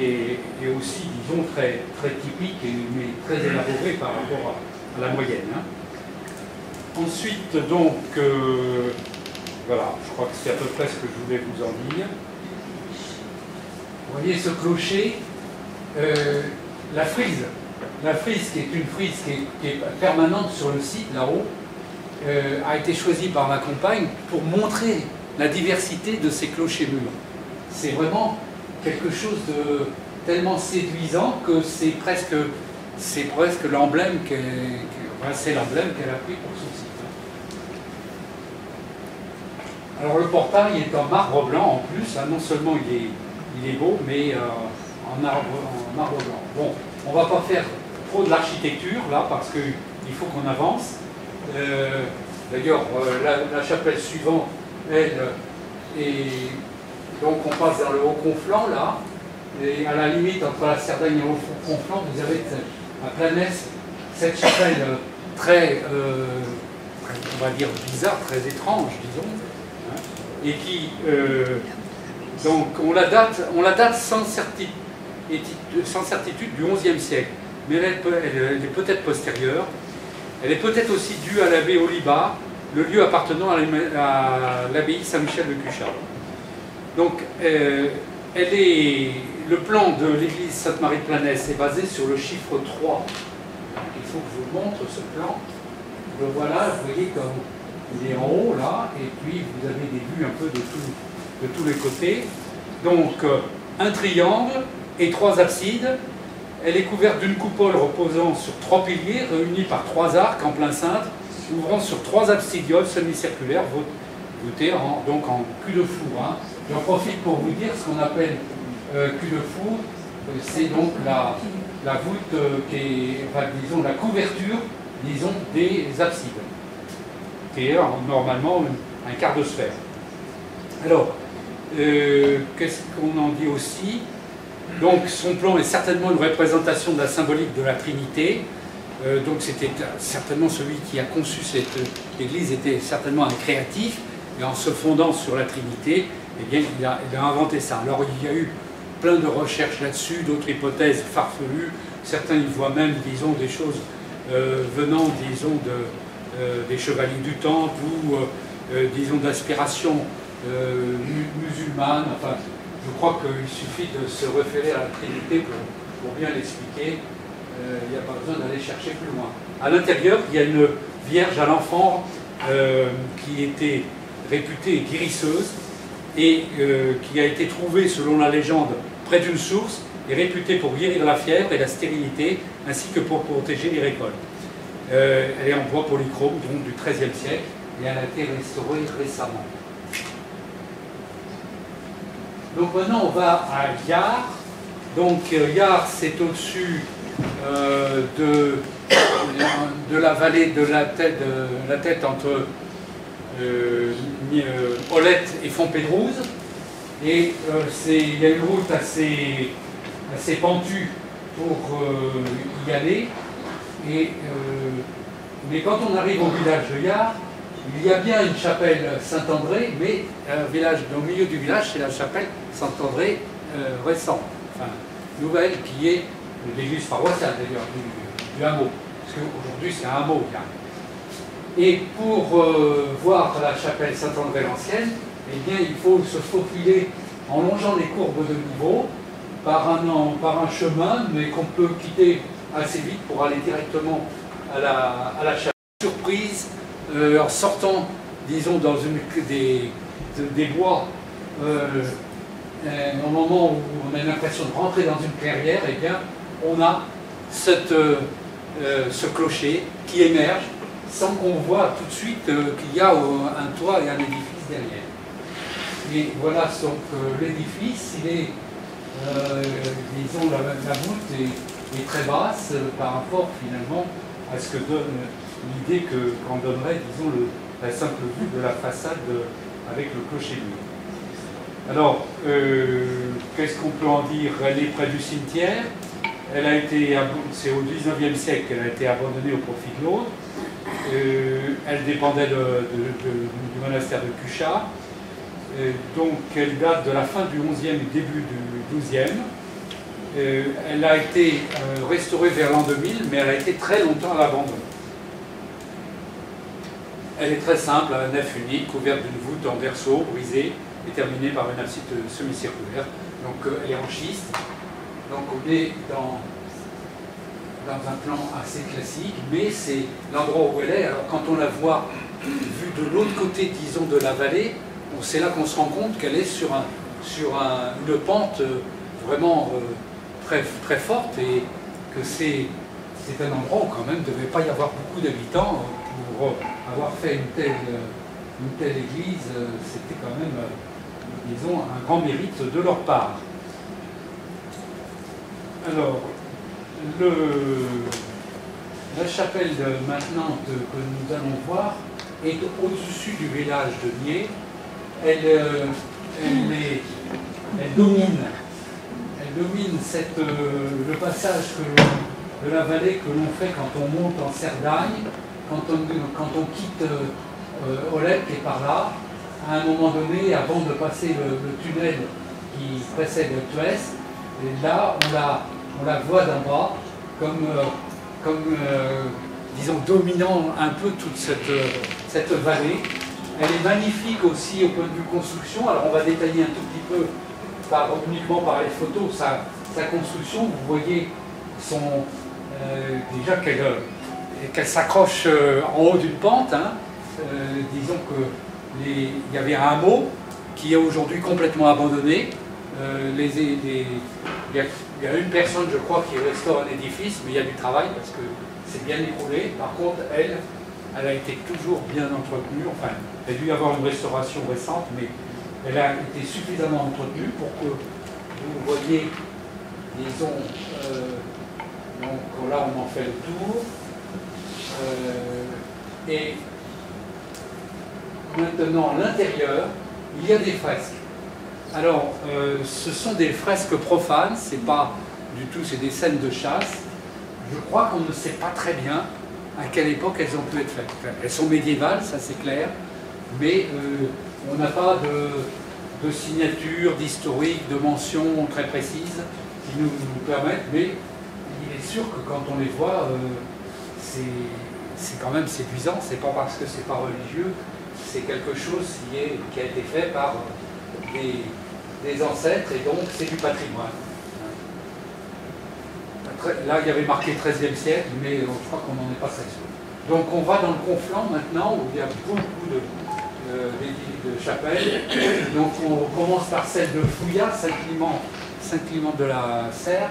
et aussi, disons, très, très typique, mais très élaboré par rapport à la moyenne. Hein. Ensuite, donc, voilà, je crois que c'est à peu près ce que je voulais vous en dire. Vous voyez ce clocher, la frise qui est une frise qui est permanente sur le site, là-haut, a été choisie par ma compagne pour montrer la diversité de ces clochers mûrs. C'est vraiment quelque chose de tellement séduisant que c'est presque l'emblème c'est l'emblème qu'elle a pris pour son site. Alors le portail est en marbre blanc en plus, hein, non seulement il est beau, mais en marbre blanc. Bon, on ne va pas faire trop de l'architecture là parce qu'il faut qu'on avance. D'ailleurs, la chapelle suivante, elle, et donc on passe vers le Haut-Conflans là, et à la limite entre la Cerdagne et le Haut-Conflans, vous avez à Planès cette chapelle très, on va dire bizarre, très étrange, disons, hein, et qui, donc on la date sans certitude du XIe siècle, mais elle est peut-être postérieure. Elle est peut-être aussi due à l'abbé Oliba, le lieu appartenant à l'abbaye Saint-Michel de Cuchard. Donc, le plan de l'église Sainte-Marie de Planès est basé sur le chiffre 3. Il faut que je vous montre ce plan. Le voilà, vous voyez comme il est en haut là, et puis vous avez des vues un peu de tous les côtés. Donc, un triangle et 3 absides. Elle est couverte d'une coupole reposant sur 3 piliers réunis par 3 arcs en plein cintre, ouvrant sur 3 absidioles semi-circulaires voûtées donc en cul de four. Hein. J'en profite pour vous dire ce qu'on appelle cul de four. C'est donc la voûte qui est, enfin, disons, la couverture, disons, des absides, qui est normalement un quart de sphère. Alors, qu'est-ce qu'on en dit aussi? Donc son plan est certainement une représentation de la symbolique de la Trinité. Donc c'était certainement celui qui a conçu cette église, était certainement un créatif, et en se fondant sur la Trinité, eh bien, il a inventé ça. Alors il y a eu plein de recherches là-dessus, d'autres hypothèses farfelues. Certains y voient même, disons, des choses venant, disons, des chevaliers du Temple ou, disons, d'aspiration musulmane. Enfin, je crois qu'il suffit de se référer à la Trinité pour bien l'expliquer. Il n'y a pas besoin d'aller chercher plus loin. À l'intérieur, il y a une Vierge à l'enfant qui était réputée guérisseuse et qui a été trouvée, selon la légende, près d'une source et réputée pour guérir la fièvre et la stérilité, ainsi que pour protéger les récoltes. Elle est en bois polychrome, donc du XIIIe siècle, et elle a été restaurée récemment. Donc maintenant, on va à Yars. Donc Yars, c'est au-dessus de la vallée de la tête entre Olette et Fontpédrouse. Et il y a une route assez pentue pour y aller. Mais quand on arrive au village de Yars, il y a bien une chapelle Saint-André, mais au milieu du village, c'est la chapelle Saint-André récente, enfin nouvelle, qui est l'église paroissiale d'ailleurs du hameau, parce qu'aujourd'hui c'est un hameau. Et pour voir la chapelle Saint-André l'ancienne, eh bien, il faut se faufiler en longeant les courbes de niveau par un chemin, mais qu'on peut quitter assez vite pour aller directement à la chapelle. Surprise, en sortant, disons, dans des bois, au moment où on a l'impression de rentrer dans une clairière, eh bien, on a ce clocher qui émerge sans qu'on voit tout de suite qu'il y a un toit et un édifice derrière. Et voilà, donc l'édifice, il est, disons, la voûte est très basse par rapport finalement à ce que donne l'idée qu'en donnerait, disons, la simple vue de la façade avec le clocher mur. Alors, qu'est-ce qu'on peut en dire? Elle est près du cimetière. Elle a été, c'est au XIXe siècle qu'elle a été abandonnée au profit de l'autre. Elle dépendait du monastère de Cuchat. Donc, elle date de la fin du XIe et début du XIIe. Elle a été restaurée vers l'an 2000, mais elle a été très longtemps à l'abandon. Elle est très simple, un nef unique, couverte d'une voûte en berceau brisée et terminée par une abside semi-circulaire. Donc, elle est en schiste. Donc on est dans un plan assez classique, mais c'est l'endroit où elle est. Alors quand on la voit vue de l'autre côté, disons, de la vallée, c'est là qu'on se rend compte qu'elle est sur une pente vraiment très, très forte et que c'est un endroit où quand même il ne devait pas y avoir beaucoup d'habitants pour avoir fait une telle église. C'était quand même, disons, un grand mérite de leur part. Alors, la chapelle maintenant que nous allons voir est au-dessus du village de Nié. Elle domine le passage de la vallée que l'on fait quand on monte en Cerdagne, quand on quitte Olep qui est par là. À un moment donné, avant de passer le tunnel qui précède Tuès, et là, on la voit d'en bas, comme disons, dominant un peu toute cette vallée. Elle est magnifique aussi au point de vue construction. Alors, on va détailler un tout petit peu, uniquement par les photos, sa construction. Vous voyez déjà qu'elle s'accroche en haut d'une pente. Hein. Disons qu'il y avait un hameau qui est aujourd'hui complètement abandonné. Il y a une personne, je crois, qui restaure un édifice, mais il y a du travail parce que c'est bien écroulé. Par contre, elle a été toujours bien entretenue. Enfin, il y a dû y avoir une restauration récente, mais elle a été suffisamment entretenue pour que vous voyez, disons, donc là on en fait le tour. Et maintenant, à l'intérieur, il y a des fresques. Alors, ce sont des fresques profanes, c'est pas du tout, c'est des scènes de chasse. Je crois qu'on ne sait pas très bien à quelle époque elles ont pu être faites. Enfin, elles sont médiévales, ça c'est clair, mais on n'a pas de signature, d'historique, de mention très précise qui nous permettent, mais il est sûr que quand on les voit, c'est quand même séduisant. C'est pas parce que c'est pas religieux, c'est quelque chose qui a été fait par des ancêtres, et donc c'est du patrimoine. Là, il y avait marqué 13e siècle, mais je crois qu'on n'en est pas très sûr. Donc on va dans le Conflent maintenant, où il y a beaucoup de chapelles. Donc on commence par celle de Fouillat, Saint-Clément de la Serre.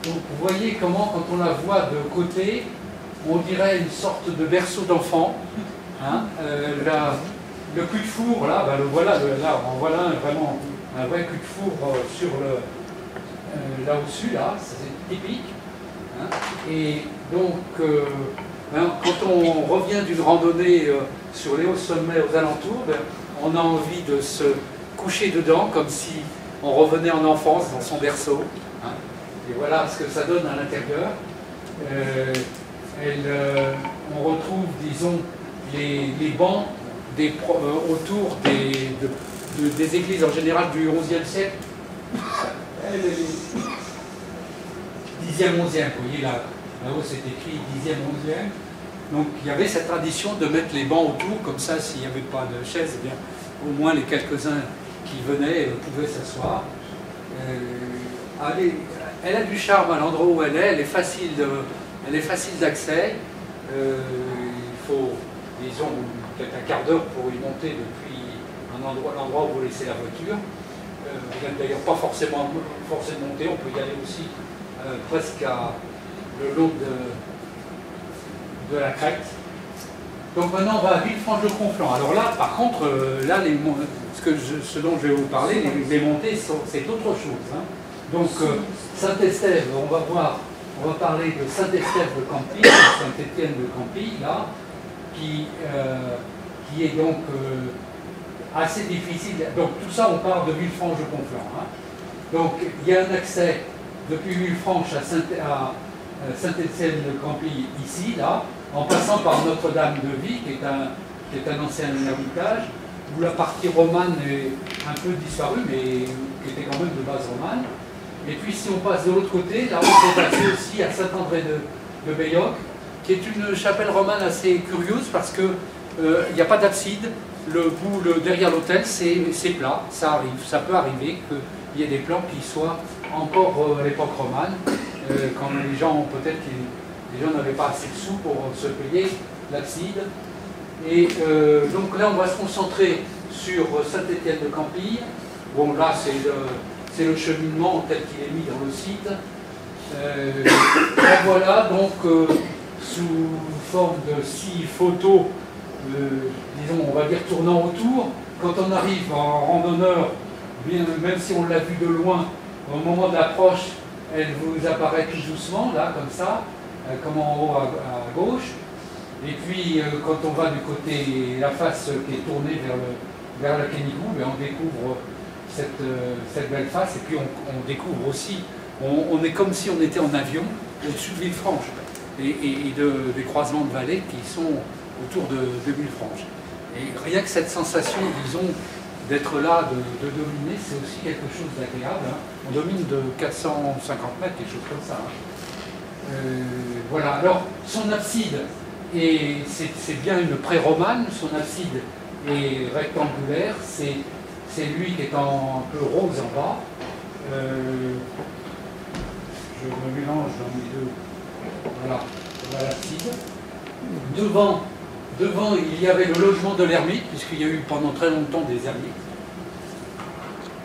Donc vous voyez comment, quand on la voit de côté, on dirait une sorte de berceau d'enfant. Hein, le cul de four, là, ben le voilà, là, on voit là vraiment un vrai cul de four sur là au-dessus, là, c'est typique. Hein, et donc, quand on revient d'une randonnée sur les hauts sommets aux alentours, on a envie de se coucher dedans comme si on revenait en enfance dans son berceau. Hein, et voilà ce que ça donne à l'intérieur. On retrouve, disons, les bancs autour des églises en général du XIe siècle. 10e, 11e, vous voyez là-haut c'est écrit 10e, 11e. Donc il y avait cette tradition de mettre les bancs autour, comme ça s'il n'y avait pas de chaise, eh bien, au moins les quelques-uns qui venaient pouvaient s'asseoir. Elle a du charme à l'endroit où elle est facile d'accès. Il faut, disons, peut-être un quart d'heure pour y monter depuis l'endroit où vous laissez la voiture. Vous n'êtes d'ailleurs pas forcément forcé de monter, on peut y aller aussi presque le long de la crête. Donc maintenant on va à Villefranche-de-Conflans. Alors là, par contre, là, ce dont je vais vous parler, les montées, c'est autre chose. Hein. Donc Saint-Estève, on va parler de Saint-Estève de Campie, Saint-Étienne de Campie, là, qui est donc assez difficile. Donc tout ça, on part de Villefranche-de-Conflans. Hein. Donc il y a un accès depuis Villefranche à Saint-Étienne de Campie, ici, là, en passant par Notre-Dame de Vie, qui est un ancien ermitage, où la partie romane est un peu disparue, mais qui était quand même de base romane. Et puis si on passe de l'autre côté, là on peut passer aussi à Saint-André de Bayoc, qui est une chapelle romane assez curieuse parce qu'il n'y a pas d'abside. Derrière l'autel, c'est plat, ça arrive. Ça peut arriver qu'il y ait des plans qui soient encore à l'époque romane, quand les gens, peut-être les gens n'avaient pas assez de sous pour se payer l'abside. Et donc là, on va se concentrer sur Saint-Étienne de Campille. Bon, là, c'est le cheminement tel qu'il est mis dans le site. Et voilà, donc, sous forme de 6 photos, disons, on va dire tournant autour. Quand on arrive en randonneur, même si on l'a vu de loin, au moment de l'approche, elle vous apparaît tout doucement, là, comme ça, comme en haut à gauche. Et puis, quand on va du côté, la face qui est tournée vers le Kénigou, on découvre cette belle face. Et puis, on découvre aussi, on est comme si on était en avion au-dessus de Villefranche et des croisements de vallées qui sont autour de Villefranche. Et rien que cette sensation, disons, d'être là, de dominer, c'est aussi quelque chose d'agréable. Hein. On domine de 450 mètres, quelque chose comme ça. Hein. Voilà, alors son abside, c'est bien une pré-romane, son abside est rectangulaire, c'est lui qui est un peu rose en bas. Je me mélange dans les deux. Voilà l'abside. Devant, il y avait le logement de l'ermite, puisqu'il y a eu pendant très longtemps des ermites.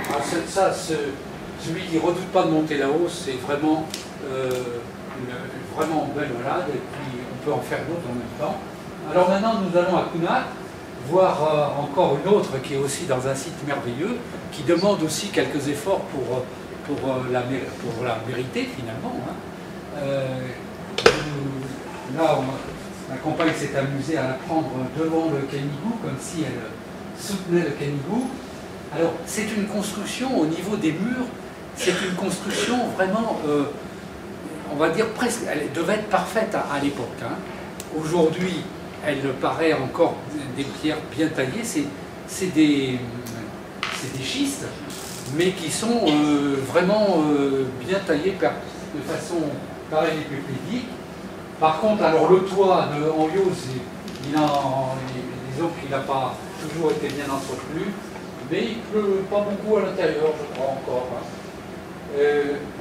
Alors celui qui ne redoute pas de monter là-haut, c'est vraiment vraiment belle balade, et puis on peut en faire d'autres en même temps. Alors maintenant, nous allons à Kunak, voir encore une autre qui est aussi dans un site merveilleux, qui demande aussi quelques efforts pour la mériter finalement. Hein. Là, la compagne s'est amusée à la prendre devant le Kénigou, comme si elle soutenait le Kénigou. Alors, c'est une construction au niveau des murs, c'est une construction vraiment, on va dire presque, elle devait être parfaite à l'époque. Hein. Aujourd'hui, elle paraît encore des pierres bien taillées, c'est des schistes, mais qui sont vraiment bien taillés de façon parallélépipédique. Par contre, alors le toit de Henriot, disons qu'il n'a pas toujours été bien entretenu, mais il ne pleut pas beaucoup à l'intérieur, je crois encore. Hein.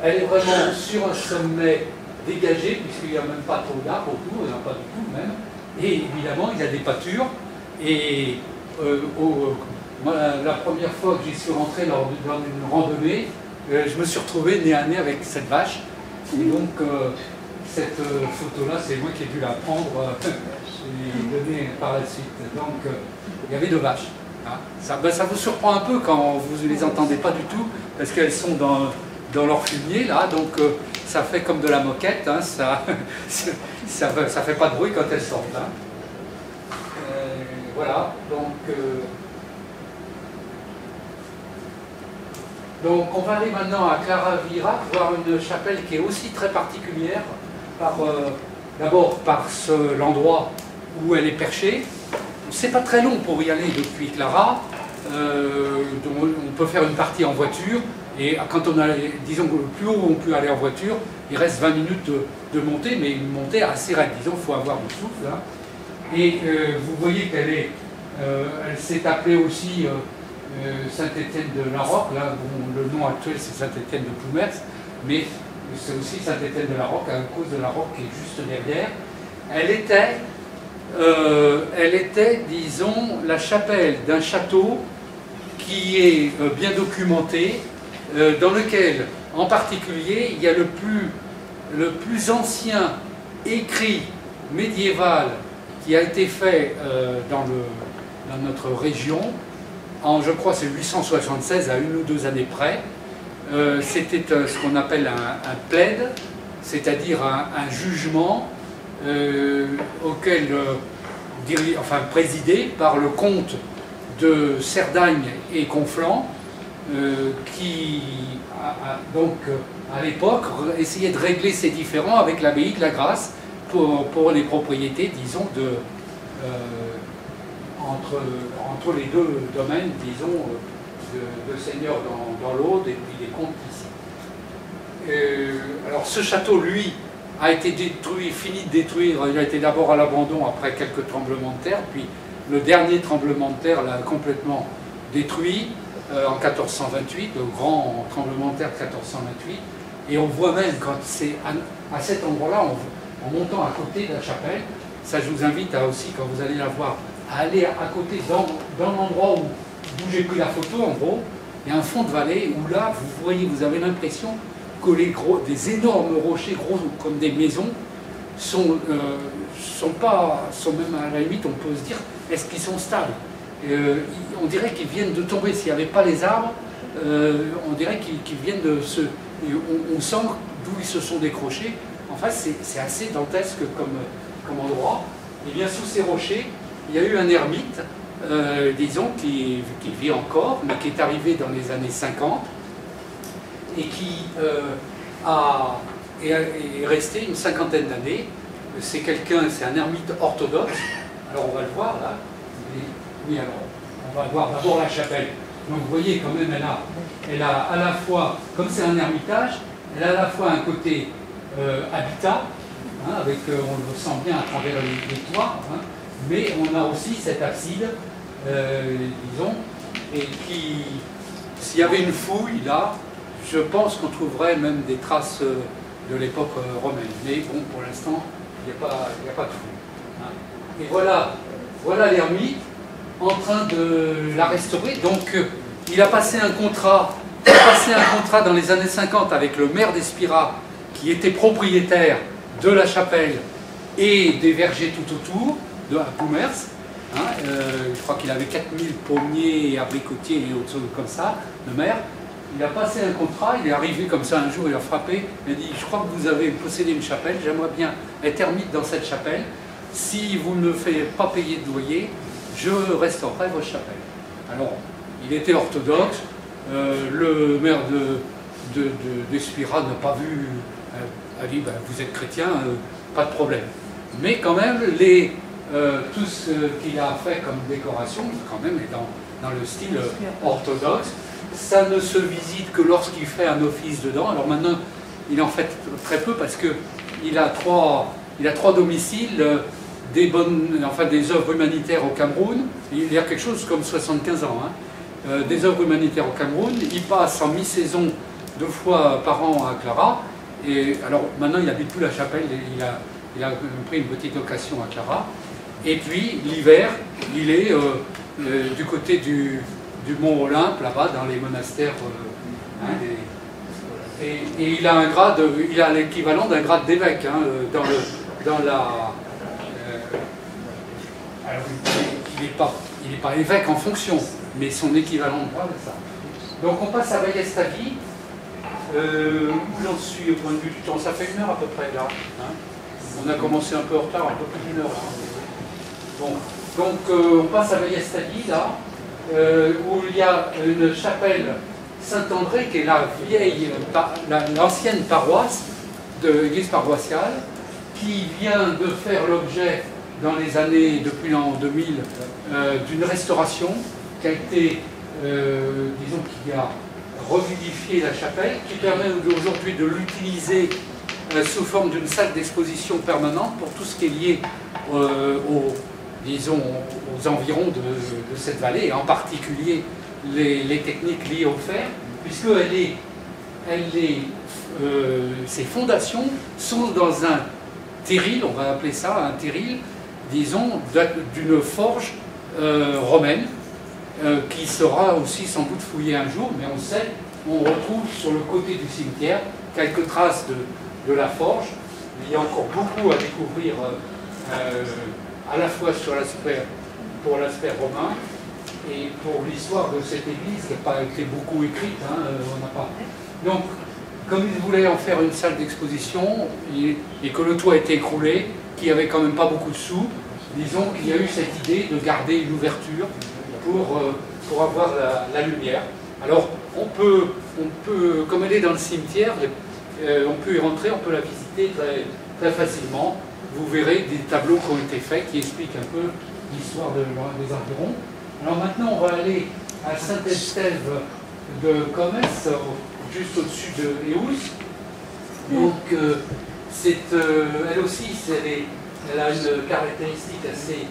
Elle est vraiment sur un sommet dégagé, puisqu'il n'y a même pas trop d'arbres autour, il n'y en a pas du tout même. Et évidemment, il y a des pâtures. Et moi, la première fois que j'y suis rentré dans une randonnée, je me suis retrouvé nez à nez avec cette vache. Et donc, cette photo-là, c'est moi qui ai dû la prendre et donner par la suite. Donc, il y avait 2 vaches. Hein. Ça vous surprend un peu quand vous ne les entendez pas du tout, parce qu'elles sont dans leur fumier, là. Donc, ça fait comme de la moquette. Hein, ça fait pas de bruit quand elles sortent. Hein. Voilà. Donc, on va aller maintenant à Claravirac, voir une chapelle qui est aussi très particulière. D'abord par l'endroit où elle est perchée. C'est pas très long pour y aller depuis Clara. On peut faire une partie en voiture Et quand on a, disons que le plus haut on peut aller en voiture, il reste 20 minutes de montée, mais une montée assez raide. Disons qu'il faut avoir du souffle. Hein. Et vous voyez qu'elle elle s'est appelée aussi Saint-Étienne-de-la-Roque. Là, bon, le nom actuel c'est Saint-Étienne de Ploumers, mais c'est aussi Saint-Étienne-de-la-Roque à cause de la roque qui est juste derrière. Elle était, disons, la chapelle d'un château qui est bien documenté, dans lequel, en particulier, il y a le plus ancien écrit médiéval qui a été fait dans notre région, je crois c'est 876, à 1 ou 2 années près. C'était ce qu'on appelle un plaid, c'est-à-dire un jugement auquel, présidé par le comte de Cerdagne et Conflans, qui donc à l'époque essayait de régler ces différends avec l'abbaye de la Grâce pour les propriétés, disons, entre les deux domaines, disons, de seigneurs dans l'Aude et puis des comtes ici. Alors ce château, lui, a été détruit, fini de détruire. Il a été d'abord à l'abandon après quelques tremblements de terre, puis le dernier tremblement de terre l'a complètement détruit en 1428, le grand tremblement de terre de 1428. Et on voit même, quand c'est à cet endroit-là, en montant à côté de la chapelle, ça je vous invite à aussi, quand vous allez la voir, à aller à côté, dans l'endroit d'où j'ai pris la photo, en gros, il y a un fond de vallée où là, vous voyez, vous avez l'impression que des énormes rochers, gros comme des maisons, sont même à la limite, on peut se dire, est-ce qu'ils sont stables? On dirait qu'ils viennent de tomber. S'il n'y avait pas les arbres, on dirait qu'ils viennent de se... On sent d'où ils se sont décrochés. En fait, c'est assez dantesque comme endroit. Et bien, sous ces rochers, il y a eu un ermite, disons, qui vit encore, mais qui est arrivé dans les années 50, et qui est resté une cinquantaine d'années. C'est un ermite orthodoxe. Alors, on va le voir, là. Oui, alors, on va voir d'abord la chapelle. Donc, vous voyez, quand même, elle a à la fois, comme c'est un ermitage, elle a à la fois un côté habitat, hein, avec, on le sent bien à travers les toits, hein, mais on a aussi cette abside, disons, et qui, s'il y avait une fouille, là, je pense qu'on trouverait même des traces de l'époque romaine. Mais bon, pour l'instant, il n'y a pas de fouille. Hein. Et voilà l'ermite en train de la restaurer. Donc, il a passé un contrat dans les années 50 avec le maire d'Espira, qui était propriétaire de la chapelle et des vergers tout autour, à Ploumers. Hein, je crois qu'il avait 4000 pommiers et abricotiers et autres choses comme ça, le maire. Il a passé un contrat, il est arrivé comme ça un jour, il a frappé, il a dit « Je crois que vous avez possédé une chapelle, j'aimerais bien être ermite dans cette chapelle. Si vous ne me faites pas payer de loyer, je restaurerai votre chapelle. » Alors, il était orthodoxe, le maire d'Espira n'a pas vu, a dit ben, « Vous êtes chrétien, pas de problème. » Mais quand même, tout ce qu'il a fait comme décoration, quand même, est dans le style orthodoxe. Ça ne se visite que lorsqu'il fait un office dedans. Alors maintenant, il en fait très peu parce qu'il a trois domiciles, des œuvres humanitaires au Cameroun. Il y a quelque chose comme 75 ans. Hein. Des œuvres humanitaires au Cameroun. Il passe en mi-saison 2 fois par an à Clara. Et alors maintenant, il n'habite plus la chapelle. Il a pris une petite location à Clara. Et puis l'hiver, il est du côté du Mont Olympe, là-bas, dans les monastères. Et il a un grade, il a l'équivalent d'un grade d'évêque hein, dans la. Alors, il n'est pas évêque en fonction, mais son équivalent de grade est ça. Donc on passe à Vallestavi. Où j'en suis au point de vue du temps? Ça fait 1 heure à peu près là. Hein. On a commencé un peu en retard, un peu plus d'1 heure. Bon, donc on passe à Vallestavi là. Où il y a une chapelle Saint-André qui est l'ancienne paroisse de l'église paroissiale qui vient de faire l'objet dans les années, depuis l'an 2000, d'une restauration qui a été, disons qu'il y a revivifié la chapelle, qui permet aujourd'hui de l'utiliser sous forme d'une salle d'exposition permanente pour tout ce qui est lié disons, aux environs de cette vallée, et en particulier les techniques liées au fer, puisque ses fondations sont dans un terril, on va appeler ça un terril, disons, d'une forge romaine, qui sera aussi sans doute fouillée un jour, mais on sait, on retrouve sur le côté du cimetière quelques traces de la forge. Il y a encore beaucoup à découvrir à la fois pour l'aspect romain et pour l'histoire de cette église qui n'a pas été beaucoup écrite. Hein, on n'a pas. Donc, comme ils voulaient en faire une salle d'exposition et que le toit était écroulé, qu'il n'y avait quand même pas beaucoup de sous, disons qu'il y a eu cette idée de garder une ouverture pour avoir la lumière. Alors, on peut, comme elle est dans le cimetière, on peut y rentrer, on peut la visiter très, très facilement. Vous verrez des tableaux qui ont été faits qui expliquent un peu l'histoire des environs. Alors maintenant, on va aller à Saint-Estève de Comès, juste au-dessus de Eous. Donc, elle aussi, elle a une caractéristique assez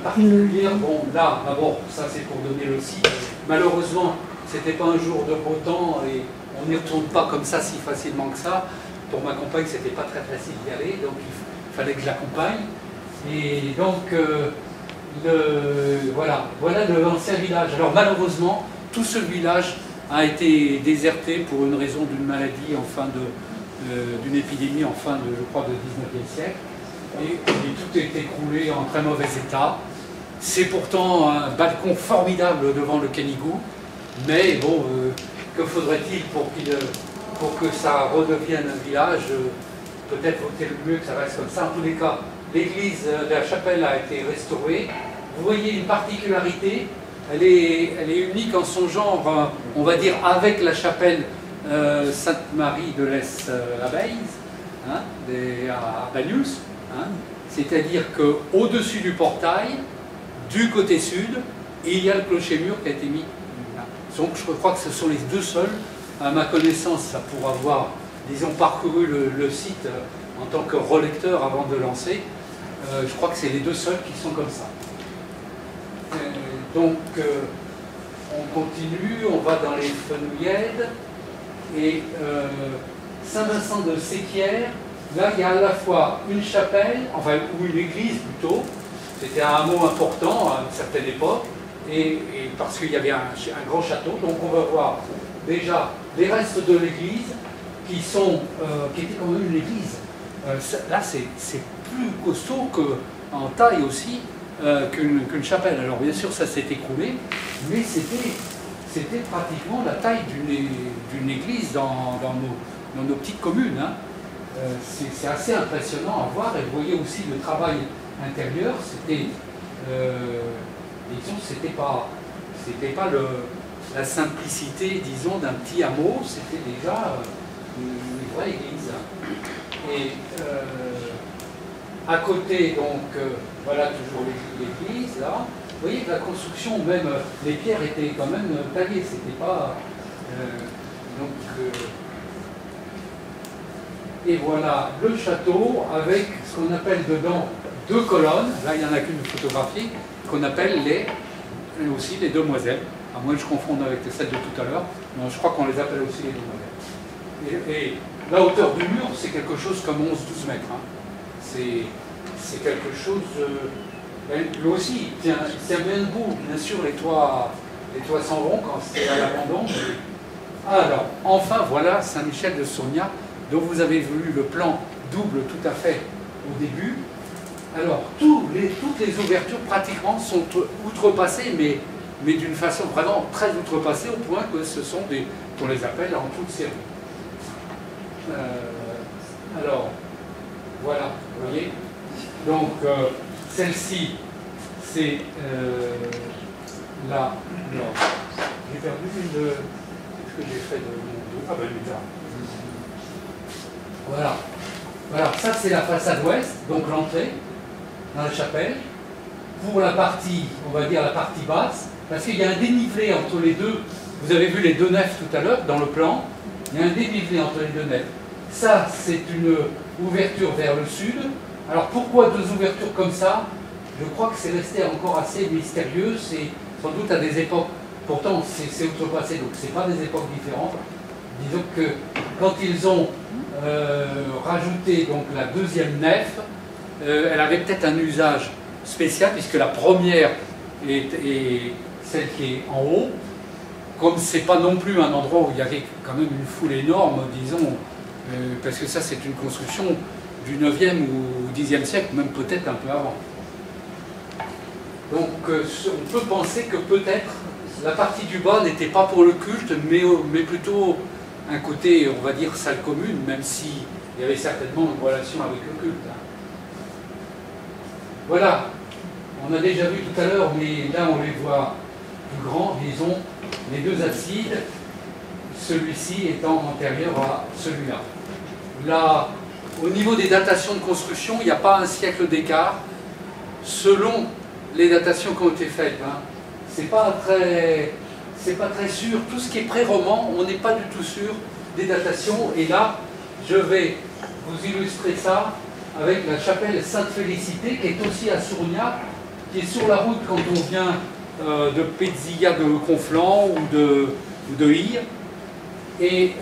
particulière. Bon, là, d'abord, ça c'est pour donner le site. Malheureusement, c'était pas un jour de beau temps et on n'y retourne pas comme ça si facilement que ça. Pour ma compagne, c'était pas très facile d'y aller, donc il fallait que je l'accompagne. Et donc, voilà l'ancien village. Alors malheureusement, tout ce village a été déserté pour une raison d'une maladie, d'une épidémie en fin de, je crois, de 19e siècle. Et tout est écroulé en très mauvais état. C'est pourtant un balcon formidable devant le Canigou, mais bon, que faudrait-il pour que ça redevienne un village? Peut-être vaut-il mieux que ça reste comme ça. En tous les cas, l'église de la chapelle a été restaurée. Vous voyez une particularité, elle est unique en son genre, on va dire, avec la chapelle Sainte-Marie de l'Es-Abeilles, hein, à Banyuls. Hein, c'est-à-dire qu'au-dessus du portail, du côté sud, il y a le clocher-mur qui a été mis. Donc je crois que ce sont les deux seuls, à ma connaissance, pour avoir, disons, parcouru le site en tant que relecteur avant de lancer. Je crois que c'est les deux seuls qui sont comme ça. Donc on continue, on va dans les Fenouillèdes et Saint-Vincent de Séquières. Là, il y a à la fois une chapelle, enfin, ou une église plutôt, c'était un hameau important à une certaine époque, et parce qu'il y avait un grand château, donc on va voir déjà les restes de l'église qui étaient quand même une église. Là, c'est plus costaud en taille aussi qu'une chapelle. Alors bien sûr, ça s'est écroulé, mais c'était pratiquement la taille d'une église dans nos petites communes. Hein. C'est assez impressionnant à voir, et vous voyez aussi le travail intérieur, c'était pas la simplicité, disons, d'un petit hameau, c'était déjà une vraie église. Et à côté, donc, voilà toujours l'église, là. Vous voyez que la construction, même les pierres étaient quand même taillées, c'était pas... et voilà le château avec ce qu'on appelle dedans deux colonnes. Là, il n'y en a qu'une photographie, qu'on appelle aussi les demoiselles. À moins que je confonde avec celles de tout à l'heure. Je crois qu'on les appelle aussi les demoiselles. Et la hauteur du mur, c'est quelque chose comme 11-12 mètres. Hein. C'est quelque chose... lui aussi, il tient bien debout. Bien sûr, les toits s'en vont quand c'est à l'abandon. Alors, enfin, voilà Saint-Michel de Sommiat, dont vous avez vu le plan double tout à fait au début. Alors, toutes les ouvertures pratiquement sont outrepassées, mais d'une façon vraiment très outrepassée, au point que ce sont qu'on les appelle en toute série. Alors, voilà, vous voyez. Donc, celle-ci, c'est là. J'ai perdu qu'est-ce que j'ai fait de mon... Ah ben, là. Voilà. Voilà, ça c'est la façade ouest, donc l'entrée dans la chapelle. Pour la partie, on va dire la partie basse, parce qu'il y a un dénivelé entre les deux Vous avez vu les deux nefs tout à l'heure dans le plan. Il y a un dénivelé entre les deux nefs. Ça, c'est une ouverture vers le sud. Alors pourquoi deux ouvertures comme ça? Je crois que c'est resté encore assez mystérieux. C'est sans doute à des époques. Pourtant, c'est outrepassé, donc c'est pas des époques différentes. Disons que quand ils ont rajouté donc la deuxième nef, elle avait peut-être un usage spécial, puisque la première est celle qui est en haut. Comme c'est pas non plus un endroit où il y avait quand même une foule énorme, disons, parce que ça c'est une construction du 9e ou 10e siècle, même peut-être un peu avant. Donc on peut penser que peut-être la partie du bas n'était pas pour le culte, mais plutôt un côté, on va dire, salle commune, même s'il y avait certainement une relation avec le culte. Voilà, on a déjà vu tout à l'heure, mais là on les voit plus grands, disons, les deux absides, celui-ci étant antérieur à celui-là. Là, au niveau des datations de construction, il n'y a pas un siècle d'écart, selon les datations qui ont été faites. Hein. C'est pas très sûr. Tout ce qui est pré-roman, on n'est pas du tout sûr des datations. Et là, je vais vous illustrer ça avec la chapelle Sainte-Félicité, qui est aussi à Sourgnac, qui est sur la route quand on vient de Pézilla de Conflans ou de Hire. Et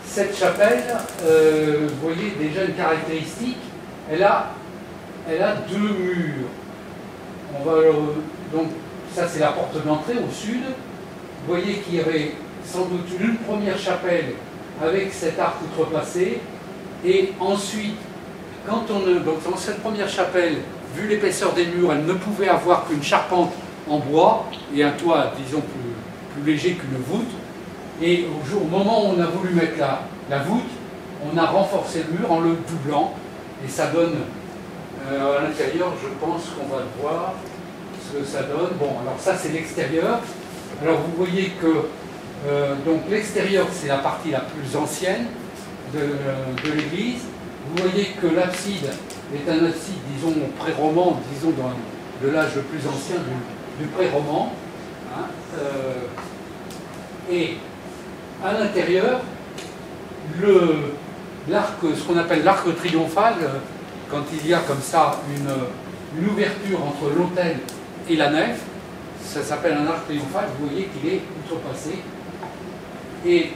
cette chapelle, vous voyez déjà une caractéristique, elle a deux murs. On va donc ça c'est la porte d'entrée au sud. Vous voyez qu'il y avait sans doute une première chapelle avec cet arc outrepassé, et ensuite, donc dans cette première chapelle, vu l'épaisseur des murs, elle ne pouvait avoir qu'une charpente en bois et un toit, disons, plus léger qu'une voûte. Et au moment où on a voulu mettre la voûte, on a renforcé le mur en le doublant, et ça donne à l'intérieur, je pense qu'on va le voir, ce que ça donne. Bon, alors ça c'est l'extérieur. Alors vous voyez que donc l'extérieur c'est la partie la plus ancienne de l'église. Vous voyez que l'abside est un abside, disons, pré-roman, disons, de l'âge le plus ancien du pré-roman. Hein, et à l'intérieur, l'arc, ce qu'on appelle l'arc triomphal, quand il y a comme ça une ouverture entre l'autel et la nef, ça s'appelle un arc triomphal, vous voyez qu'il est outrepassé. Et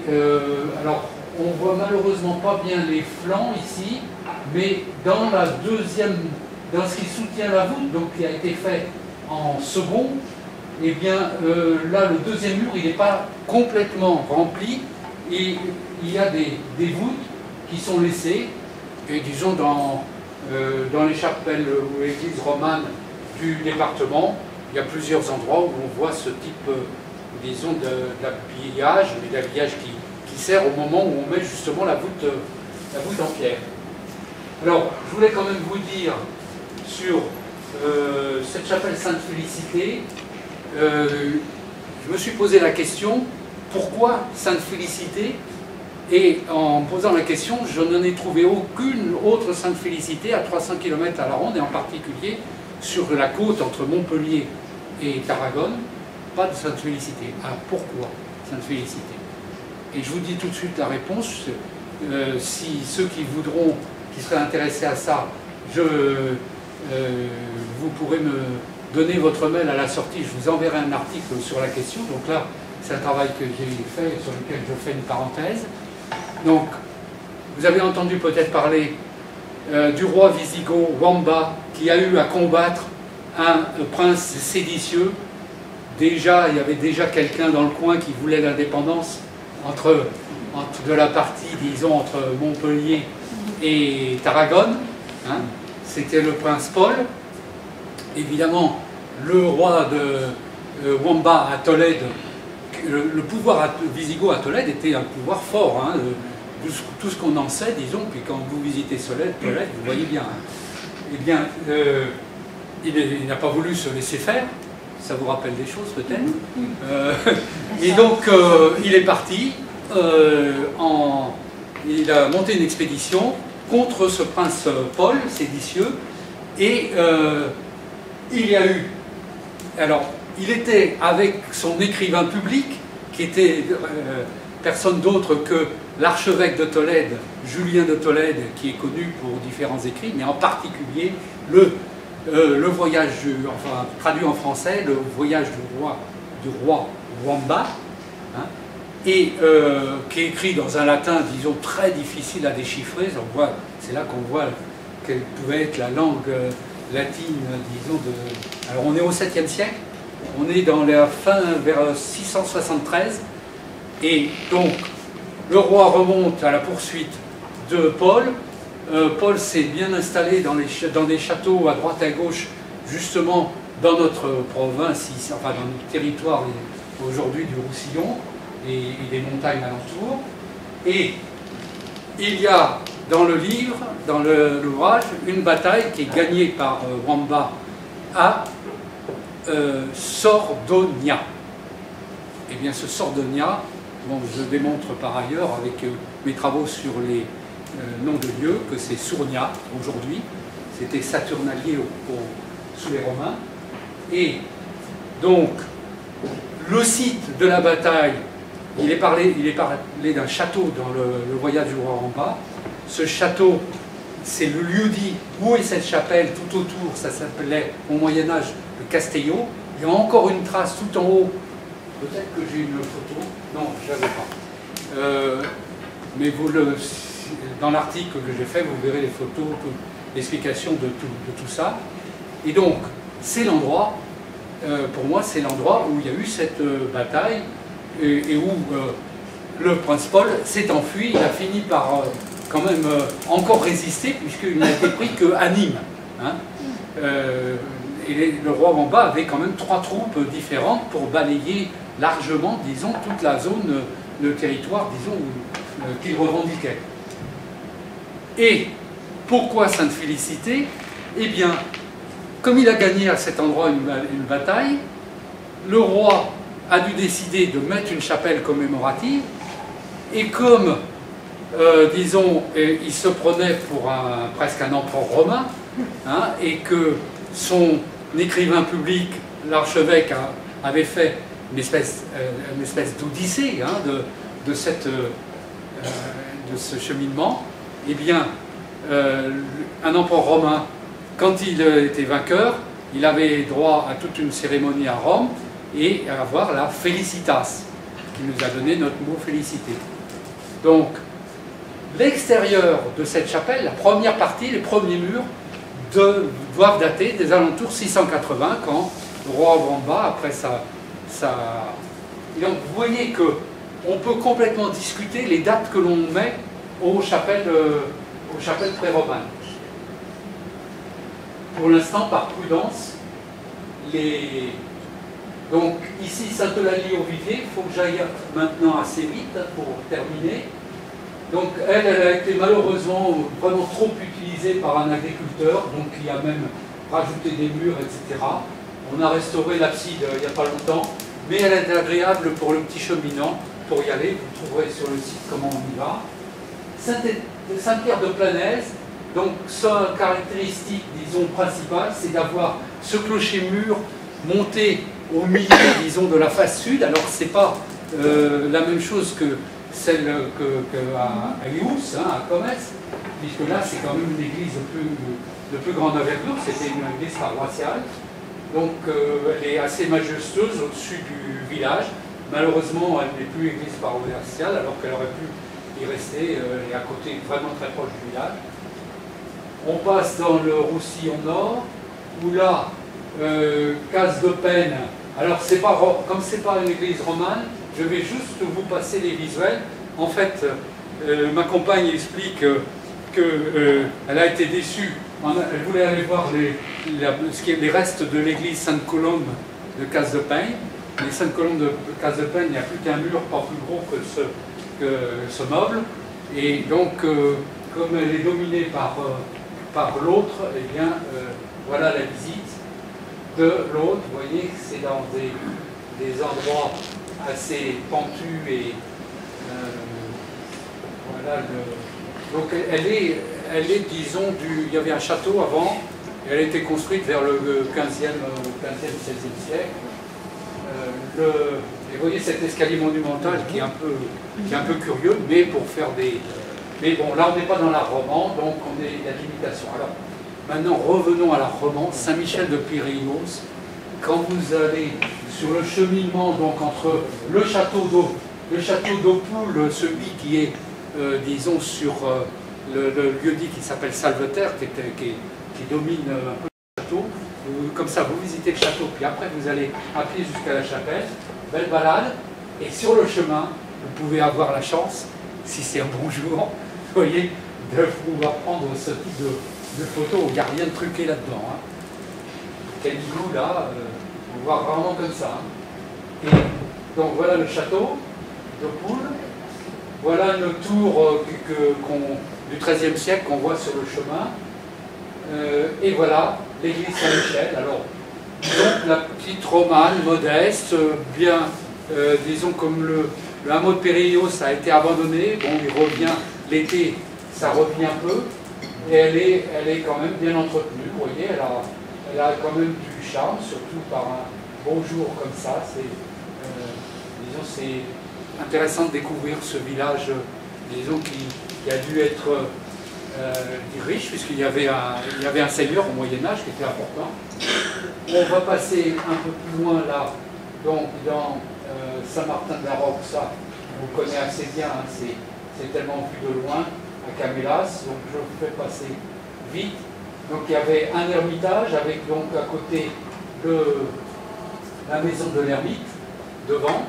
alors, on voit malheureusement pas bien les flancs ici, mais dans la deuxième, dans ce qui soutient la voûte, donc qui a été fait en second, et bien là le deuxième mur il n'est pas complètement rempli, et il y a des voûtes qui sont laissées, et disons dans les chapelles ou l'église romane du département, il y a plusieurs endroits où on voit ce type, disons, d'habillage, mais d'habillage qui sert au moment où on met justement la voûte en pierre. Alors, je voulais quand même vous dire sur cette chapelle Sainte-Félicité, je me suis posé la question, pourquoi Sainte-Félicité? Et en posant la question, je n'en ai trouvé aucune autre Sainte-Félicité à 300 km à la ronde, et en particulier sur la côte entre Montpellier et Tarragone, pas de Sainte-Félicité. Alors pourquoi Sainte-Félicité? Et je vous dis tout de suite la réponse, si ceux qui voudront, qui seraient intéressés à ça, vous pourrez me donner votre mail à la sortie, je vous enverrai un article sur la question. Donc là, c'est un travail que j'ai fait, sur lequel je fais une parenthèse. Donc, vous avez entendu peut-être parler du roi wisigoth Wamba, qui a eu à combattre un prince séditieux. Déjà, il y avait déjà quelqu'un dans le coin qui voulait l'indépendance de la partie, disons, entre Montpellier et Tarragone. Hein. C'était le prince Paul. Évidemment, le roi de Wamba à Tolède, le pouvoir wisigoth à Tolède était un pouvoir fort. Hein, tout ce qu'on en sait, disons, puis quand vous visitez Tolède, vous voyez bien. Hein. Eh bien, il n'a pas voulu se laisser faire. Ça vous rappelle des choses peut-être. Et donc, il est parti. Il a monté une expédition contre ce prince Paul, séditieux. Et il y a eu... Alors, il était avec son écrivain public, qui était personne d'autre que l'archevêque de Tolède, Julien de Tolède, qui est connu pour différents écrits, mais en particulier le voyage, enfin traduit en français, le voyage du roi Wamba, hein, et qui est écrit dans un latin, disons, très difficile à déchiffrer. C'est là qu'on voit quelle pouvait être la langue latine, disons, de... Alors on est au 7e siècle, on est dans la fin, vers 673, et donc le roi remonte à la poursuite de Paul. Paul s'est bien installé dans des châteaux à droite et à gauche, justement dans notre province, enfin dans notre territoire aujourd'hui du Roussillon et des montagnes alentours. Et il y a dans le livre, dans l'ouvrage, une bataille qui est gagnée par Wamba à Sordonia. Et bien ce Sordonia, bon, je démontre par ailleurs avec mes travaux sur les noms de lieux que c'est Sournia aujourd'hui. C'était Saturnalier sous les Romains. Et donc le site de la bataille, il est parlé d'un château dans le voyage du roi Wamba. Ce château, c'est le lieu dit où est cette chapelle tout autour, ça s'appelait au Moyen-Âge le Castello. Il y a encore une trace tout en haut. Peut-être que j'ai une photo. Non, je n'avais pas. Mais dans l'article que j'ai fait, vous verrez les photos, l'explication de tout ça. Et donc, c'est l'endroit, pour moi, c'est l'endroit où il y a eu cette bataille et où le prince Paul s'est enfui. Il a fini par quand même encore résister, puisqu'il n'a été pris qu'à Nîmes. Hein. Et le roi Wamba avait quand même 3 troupes différentes pour balayer largement, disons, toute la zone, le territoire, disons, qu'il revendiquait. Et pourquoi Sainte-Félicité? Eh bien, comme il a gagné à cet endroit une bataille, le roi a dû décider de mettre une chapelle commémorative, et comme, disons, il se prenait pour presque un empereur romain, hein, et que son écrivain public, l'archevêque, avait fait une espèce d'odyssée hein, de ce cheminement, eh bien, un empereur romain, quand il était vainqueur, il avait droit à toute une cérémonie à Rome et à avoir la Felicitas, qui nous a donné notre mot félicité. Donc, l'extérieur de cette chapelle, la première partie, les premiers murs, doivent dater des alentours 680, quand le roi Wamba, après sa... Donc, vous voyez qu'on peut complètement discuter les dates que l'on met aux chapelles pré-romanes. Pour l'instant, par prudence, donc ici Sainte-Eulalie-au-Vivier, il faut que j'aille maintenant assez vite pour terminer. Donc elle a été malheureusement vraiment trop utilisée par un agriculteur, donc il a même rajouté des murs, etc. On a restauré l'abside il n'y a pas longtemps, mais elle est agréable pour le petit cheminant, pour y aller, vous trouverez sur le site comment on y va. Saint-Pierre de Planèze, donc sa caractéristique, disons, principale, c'est d'avoir ce clocher-mur monté au milieu, disons, de la face sud. Alors c'est pas la même chose que celle qu'à Ious, hein, à Comès, puisque là c'est quand même une église de plus grande envergure, c'était une église paroissiale. Donc elle est assez majestueuse au-dessus du village. Malheureusement, elle n'est plus église paroissiale, alors qu'elle aurait pu y rester, et à côté, vraiment très proche du village. On passe dans le Roussillon Nord, où là, Case de Pène. Alors, comme ce n'est pas une église romane, je vais juste vous passer les visuels. En fait, ma compagne explique qu'elle a été déçue. Elle voulait aller voir les restes de l'église Sainte-Colombe de Case de Pène. Les Sainte-Colombe de Case de Pène, il n'y a plus qu'un mur pas plus gros que ce meuble. Et donc, comme elle est dominée par l'autre, eh bien, voilà la visite de l'autre. Vous voyez que c'est dans des endroits assez pentus et voilà. Donc elle est, disons, il y avait un château avant, et elle a été construite vers le 15e, 16e siècle. vous voyez cet escalier monumental qui est un peu curieux, mais pour faire des... Mais bon, là on n'est pas dans l'art roman, donc on est à l'imitation. Alors, maintenant revenons à l'art roman, Saint-Michel de Périnos. Quand vous allez sur le cheminement donc entre le château d'Aupoul, celui qui est, disons, sur le lieu-dit qui s'appelle Salveterre, qui domine un peu le château, comme ça, vous visitez le château, puis après vous allez à pied jusqu'à la chapelle, belle balade, et sur le chemin, vous pouvez avoir la chance, si c'est un bon jour, vous voyez, de pouvoir prendre ce type de photo, il n'y a rien de truqué là-dedans. Hein. Quel goût là, on voit vraiment comme ça. Hein. Et donc voilà le château de Poule, voilà une tour du XIIIe siècle qu'on voit sur le chemin, et voilà l'église Saint-Michel. Alors, donc la petite romane, modeste, bien, disons comme le hameau de Périnos a été abandonné, bon il revient l'été, ça revient un peu, et elle est quand même bien entretenue, vous voyez, elle a quand même du charme, surtout par un beau jour comme ça. Disons, c'est intéressant de découvrir ce village, disons, qui a dû être riche, puisqu'il y avait un seigneur au Moyen-Âge qui était important. On va passer un peu plus loin là, donc dans Saint-Martin de la Roque, ça, on connaît assez bien, hein, c'est tellement vu de loin, à Camélas, donc je le fais passer vite. Donc il y avait un ermitage avec donc à côté la maison de l'ermite, devant,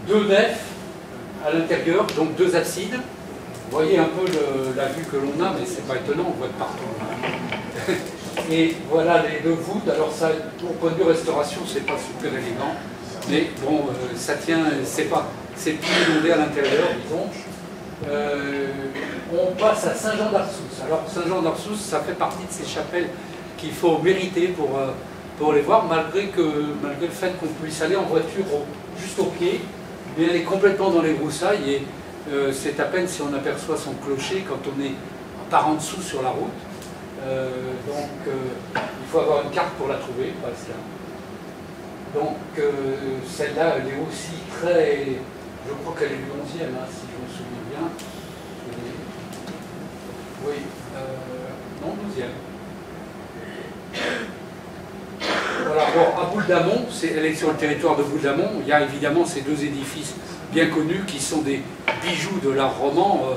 deux nefs à l'intérieur, donc deux absides. Vous voyez un peu la vue que l'on a, mais c'est pas étonnant, on voit de partout. Et voilà les deux voûtes. Alors ça, pour point de vue restauration, c'est pas super élégant, mais bon, ça tient, c'est plus inondé à l'intérieur, disons. On passe à Saint-Jean-d'Arsous. Alors Saint-Jean-d'Arsous, ça fait partie de ces chapelles qu'il faut mériter pour les voir, malgré le fait qu'on puisse aller en voiture juste au pied, mais elle est complètement dans les broussailles et c'est à peine si on aperçoit son clocher quand on est par en dessous sur la route. Donc il faut avoir une carte pour la trouver, presque. Donc celle-là, elle est aussi très... Je crois qu'elle est du 11e, hein, si je me souviens bien. Oui, non, 12e. Voilà, alors à Boule-d'Amont, elle est sur le territoire de Boule-d'Amont, il y a évidemment ces deux édifices bien connus qui sont des bijoux de l'art roman.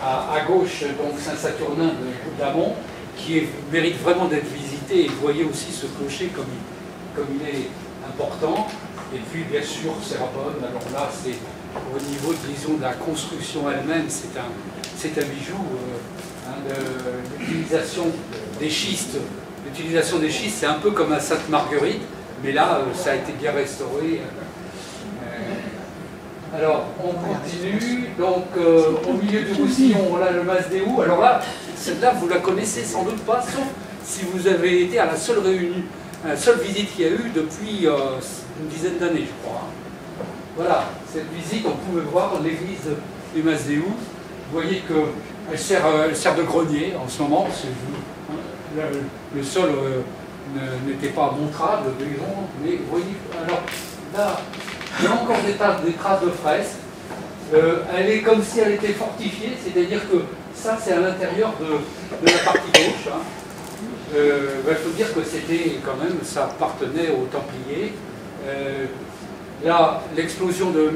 À gauche, donc Saint-Saturnin de Boule-d'Amont, qui mérite vraiment d'être visité, et vous voyez aussi ce clocher comme il est important. Et puis bien sûr Sérapone, alors là c'est au niveau, disons, de la construction elle-même, c'est un bijou, de l'utilisation des schistes. L'utilisation des schistes, c'est un peu comme à Sainte-Marguerite, mais là ça a été bien restauré. Alors on continue, donc au milieu du Roussillon, on a le Masdéou. Alors là, celle-là vous la connaissez sans doute pas, sauf si vous avez été à la seule réunion, la seule visite qu'il y a eu depuis une dizaine d'années, je crois. Voilà, cette visite, on pouvait voir l'église du Masdéou. Vous voyez qu'elle sert de grenier en ce moment. Le sol n'était pas montrable, disons, mais vous voyez, alors là, il y a encore des traces de fresques. Elle est comme si elle était fortifiée, c'est-à-dire que ça, c'est à l'intérieur de la partie gauche. Hein. Il faut dire que c'était quand même, ça appartenait aux Templiers. Là, l'explosion de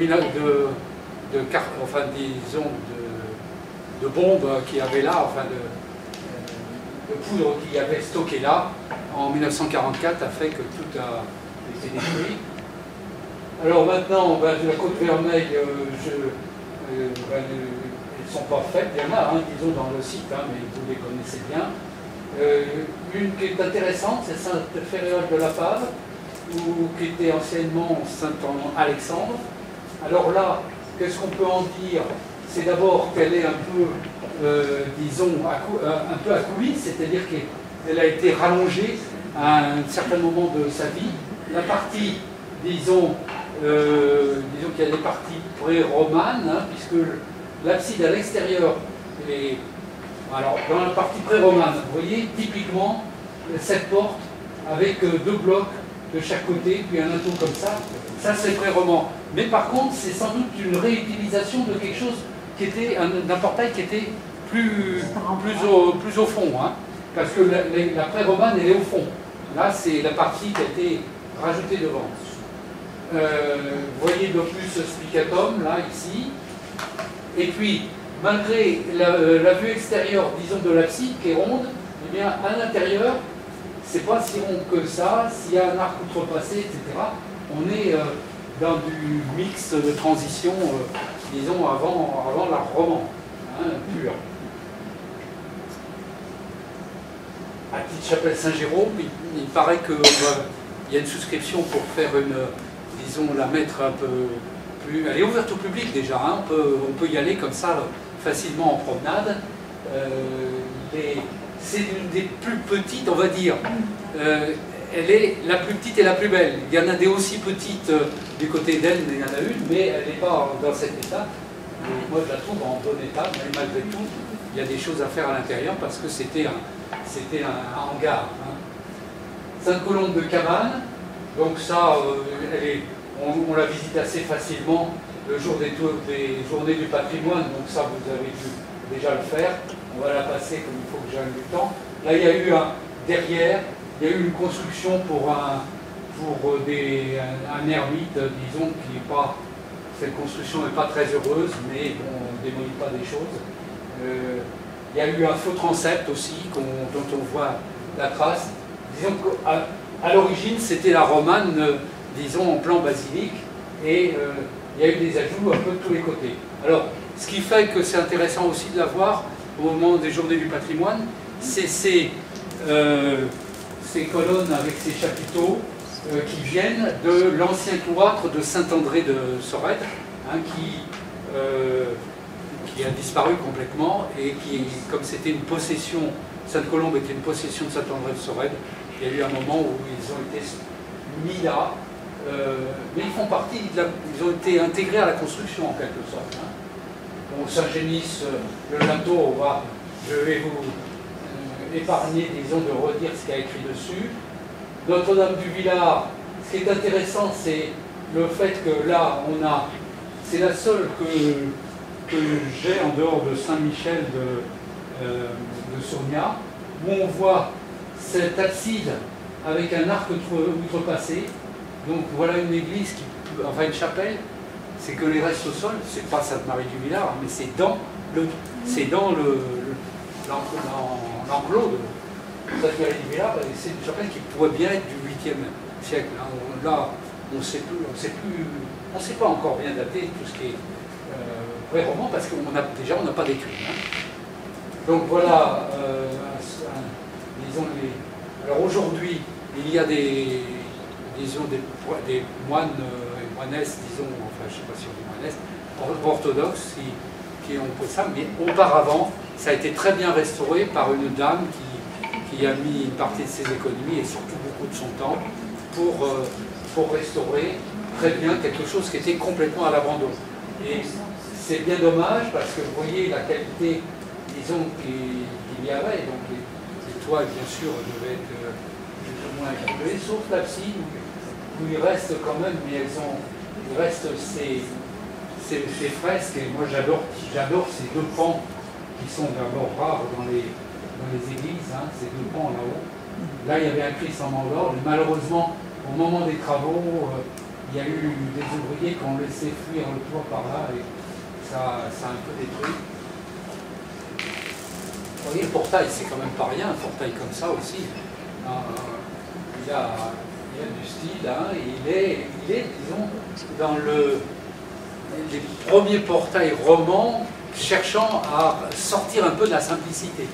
bombes qu'il y avait là, enfin de poudre qu'il y avait stocké là, en 1944, a fait que tout a été détruit. Alors maintenant, de la Côte-Vermeille, elles ne sont pas faites, il y en a, hein, disons, dans le site, hein, mais vous les connaissez bien. Une qui est intéressante, c'est Sainte-Féréole de la Pave, qui était anciennement Saint-Alexandre. Alors là, qu'est-ce qu'on peut en dire? C'est d'abord qu'elle est un peu, disons, un peu à coulisses, c'est-à-dire qu'elle a été rallongée à un certain moment de sa vie. La partie, disons qu'il y a des parties pré-romanes, hein, puisque l'abside à l'extérieur est... Alors, dans la partie pré-romane, vous voyez typiquement cette porte avec deux blocs de chaque côté, puis un linteau comme ça. Ça, c'est pré-roman. Mais par contre, c'est sans doute une réutilisation de quelque chose qui était, d'un portail qui était plus au fond. Hein, parce que la pré-romane, elle est au fond. Là, c'est la partie qui a été rajoutée devant. Vous voyez l'opus spicatum, là, ici. Et puis, malgré la vue extérieure, disons, de l'abside, qui est ronde, eh bien, à l'intérieur, c'est pas si rond que ça. S'il y a un arc outrepassé, etc., on est dans du mix de transition, disons, avant l'art roman, hein, pur. À Petite Chapelle Saint-Jérôme, il paraît qu'il y a une souscription pour faire disons, la mettre un peu plus... Elle est ouverte au public déjà, hein, on peut y aller comme ça facilement en promenade. C'est une des plus petites, on va dire. Elle est la plus petite et la plus belle. Il y en a des aussi petites du côté d'elle, il y en a une, mais elle n'est pas dans cet état. Moi, je la trouve en bon état, mais malgré tout, il y a des choses à faire à l'intérieur parce que c'était un hangar. Hein. Sainte-Colombe de Cabane, donc ça, on la visite assez facilement le jour des journées du patrimoine, donc ça, vous avez dû déjà le faire. On va la passer comme il faut que j'aille du temps. Là, il y a eu derrière, il y a eu une construction pour un ermite, disons, qui n'est pas... Cette construction n'est pas très heureuse, mais bon, on ne démolit pas des choses. Il y a eu un faux transept aussi, dont on voit la trace. Disons qu'à l'origine, c'était la romane, disons, en plan basilique, et il y a eu des ajouts un peu de tous les côtés. Alors, ce qui fait que c'est intéressant aussi de la voir au moment des Journées du patrimoine, c'est ces colonnes avec ces chapiteaux qui viennent de l'ancien cloître de Saint-André de Sorède, hein, qui a disparu complètement et qui, comme c'était une possession, Sainte-Colombe était une possession de Saint-André de Sorède, il y a eu un moment où ils ont été mis là, mais ils font partie, ils ont été intégrés à la construction en quelque sorte. Hein. Bon, Saint-Génis, le linteau, je vais vous épargner, disons, de redire ce qu'il y a écrit dessus. Notre-Dame du Villard, ce qui est intéressant, c'est le fait que là, c'est la seule que j'ai en dehors de Saint-Michel de Saugnac, où on voit cette abside avec un arc outrepassé. Donc voilà une église, enfin une chapelle, c'est que les restes au sol, c'est pas Sainte-Marie du Villard, mais c'est dans l'enclos de Sainte-Marie du Villard, et c'est une chapelle qui pourrait bien être du 8e siècle. Là, on ne sait pas encore bien dater tout ce qui est pré-roman, parce qu'on n'a pas d'écrit. Hein. Donc voilà, disons, alors aujourd'hui, il y a des moines et moinesses, disons, enfin je ne sais pas si on dit moinesses, orthodoxes qui ont fait ça, mais auparavant, ça a été très bien restauré par une dame qui a mis une partie de ses économies et surtout beaucoup de son temps pour restaurer très bien quelque chose qui était complètement à l'abandon. Et c'est bien dommage parce que vous voyez la qualité, disons, qu'il y avait, donc les toits bien sûr devaient être plus ou moins équipés, sauf l'abside où il reste quand même, mais il reste ces fresques, et moi j'adore ces deux pans qui sont d'abord rares dans les églises, hein, ces deux pans là-haut. Là il y avait un Christ en Mandorle, mais malheureusement au moment des travaux, il y a eu des ouvriers qui ont laissé fuir le toit par là et ça a un peu détruit. Vous voyez, le portail, c'est quand même pas rien, un portail comme ça aussi. Il y a du style, hein, il est, disons, dans les premiers portails romans cherchant à sortir un peu de la simplicité.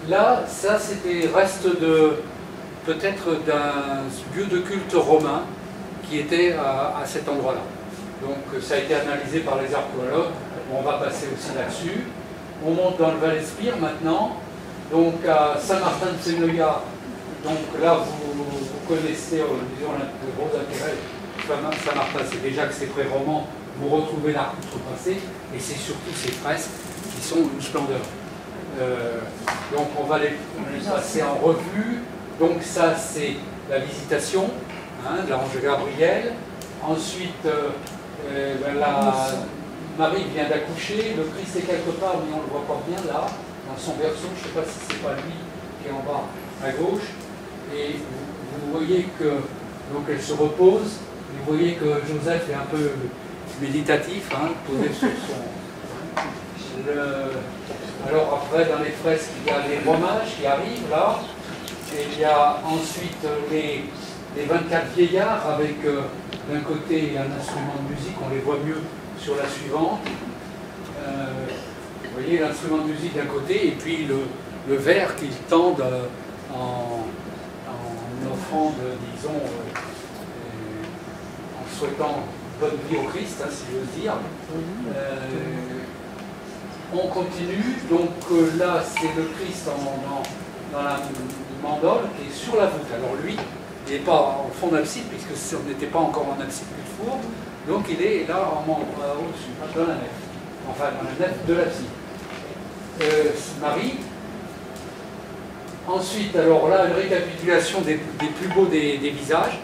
Là, ça c'était reste peut-être d'un lieu de culte romain qui était à cet endroit-là. Donc ça a été analysé par les archéologues, on va passer aussi là-dessus. On monte dans le Val-Espire maintenant, donc à Saint-Martin-de-Séneuillat. Donc là, vous connaissez, disons, le gros intérêt de Saint-Martin, c'est déjà que c'est pré-roman, vous retrouvez l'arc outrepassé, et c'est surtout ces fresques qui sont une splendeur. Donc on va les passer en revue. Donc ça, c'est la visitation, hein, de l'ange Gabriel. Ensuite, Marie vient d'accoucher, le Christ est quelque part, mais on ne le voit pas bien là, dans son berceau. Je ne sais pas si c'est pas lui qui est en bas à gauche. Et vous voyez que donc elle se repose. Vous voyez que Joseph est un peu méditatif, hein, posé sur son... Alors après, dans les fresques, il y a les romages qui arrivent là. Et il y a ensuite les 24 vieillards avec d'un côté un instrument de musique, on les voit mieux sur la suivante. Vous voyez l'instrument de musique d'un côté et puis le verre qu'ils tendent en offrant, disons, en souhaitant bonne vie au Christ, hein, si j'ose dire. On continue, donc là c'est le Christ dans la mandole qui est sur la voûte. Alors lui, il n'est pas au fond d'abside, puisque on n'était pas encore en abside plus four, donc il est là au-dessus, dans la nef, enfin dans la nef de l'abside. Marie. Ensuite, alors là, une récapitulation des plus beaux des visages.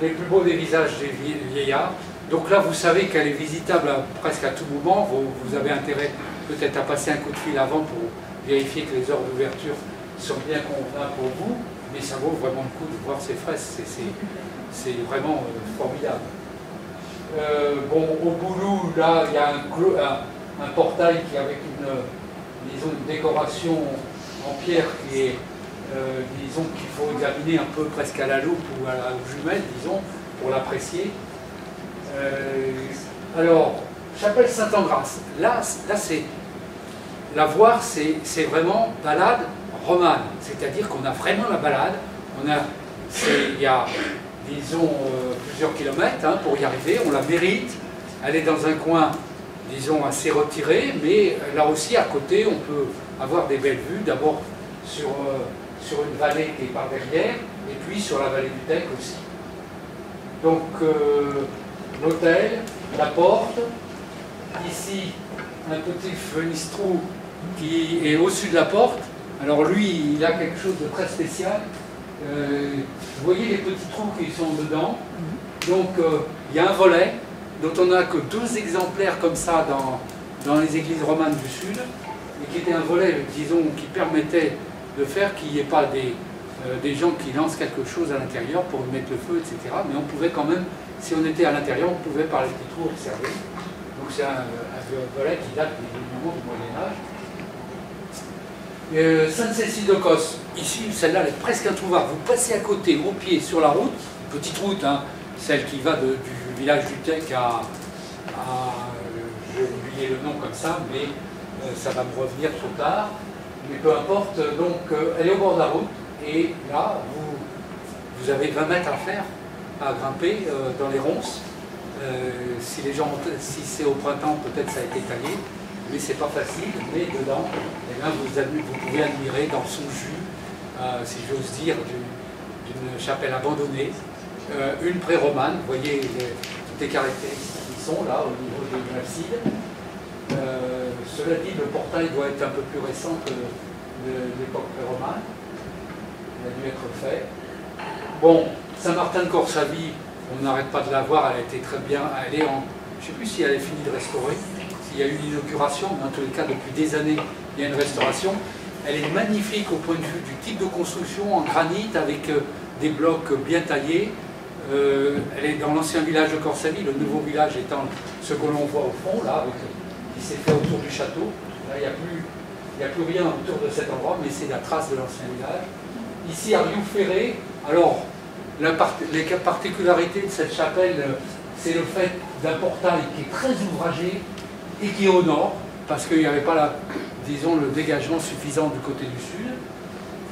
Les plus beaux des visages des vieillards. Donc là, vous savez qu'elle est visitable presque à tout moment. Vous avez intérêt peut-être à passer un coup de fil avant pour vérifier que les heures d'ouverture sont bien convenables pour vous. Mais ça vaut vraiment le coup de voir ces fresques. C'est vraiment formidable. Bon, au boulot, là, il y a un portail qui est avec une décoration en pierre qui est, disons, qu'il faut examiner un peu presque à la loupe ou à la jumelle, disons, pour l'apprécier. Alors, chapelle Saint-Engrâce, là c'est la voir, c'est vraiment balade romane, c'est-à-dire qu'on a vraiment la balade, il y a, disons, plusieurs kilomètres hein, pour y arriver, on la mérite, elle est dans un coin, disons, assez retiré, mais là aussi, à côté, on peut avoir des belles vues, d'abord sur une vallée qui est par derrière, et puis sur la vallée du Tech aussi. Donc, l'hôtel, la porte, ici un petit fenistrou qui est au-dessus de la porte. Alors lui, il a quelque chose de très spécial. Vous voyez les petits trous qui sont dedans. Donc il y a un volet dont on n'a que 2 exemplaires comme ça dans les églises romanes du Sud, et qui était un volet, disons, qui permettait de faire qu'il n'y ait pas des gens qui lancent quelque chose à l'intérieur pour y mettre le feu, etc. Mais on pouvait quand même, si on était à l'intérieur, on pouvait par les petits trous observer. Donc c'est un volet qui date du moment du Moyen-Âge. Sainte-Cécile de Cos, ici, celle-là, elle est presque introuvable. Vous passez à côté, au pied, sur la route, petite route, hein, celle qui va du village du Tech à je vais oublier le nom comme ça, mais ça va me revenir trop tard. Mais peu importe, donc elle est au bord de la route, et là, vous avez 20 mètres à faire, à grimper dans les ronces. Si c'est au printemps, peut-être ça a été taillé, mais c'est pas facile. Mais dedans, eh bien, vous pouvez admirer dans son jus, si j'ose dire, d'une chapelle abandonnée, une pré-romane. Vous voyez toutes les caractéristiques qui sont là au niveau de l'abside. Cela dit, le portail doit être un peu plus récent que de l'époque pré-romane. Il a dû être fait. Bon, Saint-Martin de Corsavie, on n'arrête pas de la voir, elle a été très bien, elle est en... Je ne sais plus si elle est finie de restaurer, s'il y a eu une inauguration, mais en tous les cas, depuis des années, il y a une restauration. Elle est magnifique au point de vue du type de construction en granit, avec des blocs bien taillés. Elle est dans l'ancien village de Corsavie, le nouveau village étant ce que l'on voit au fond, là, qui s'est fait autour du château. Là, il n'y a plus rien autour de cet endroit, mais c'est la trace de l'ancien village. Ici, à Rioux-Ferré, alors, les particularités de cette chapelle, c'est le fait d'un portail qui est très ouvragé et qui est au nord, parce qu'il n'y avait pas, disons, le dégagement suffisant du côté du sud.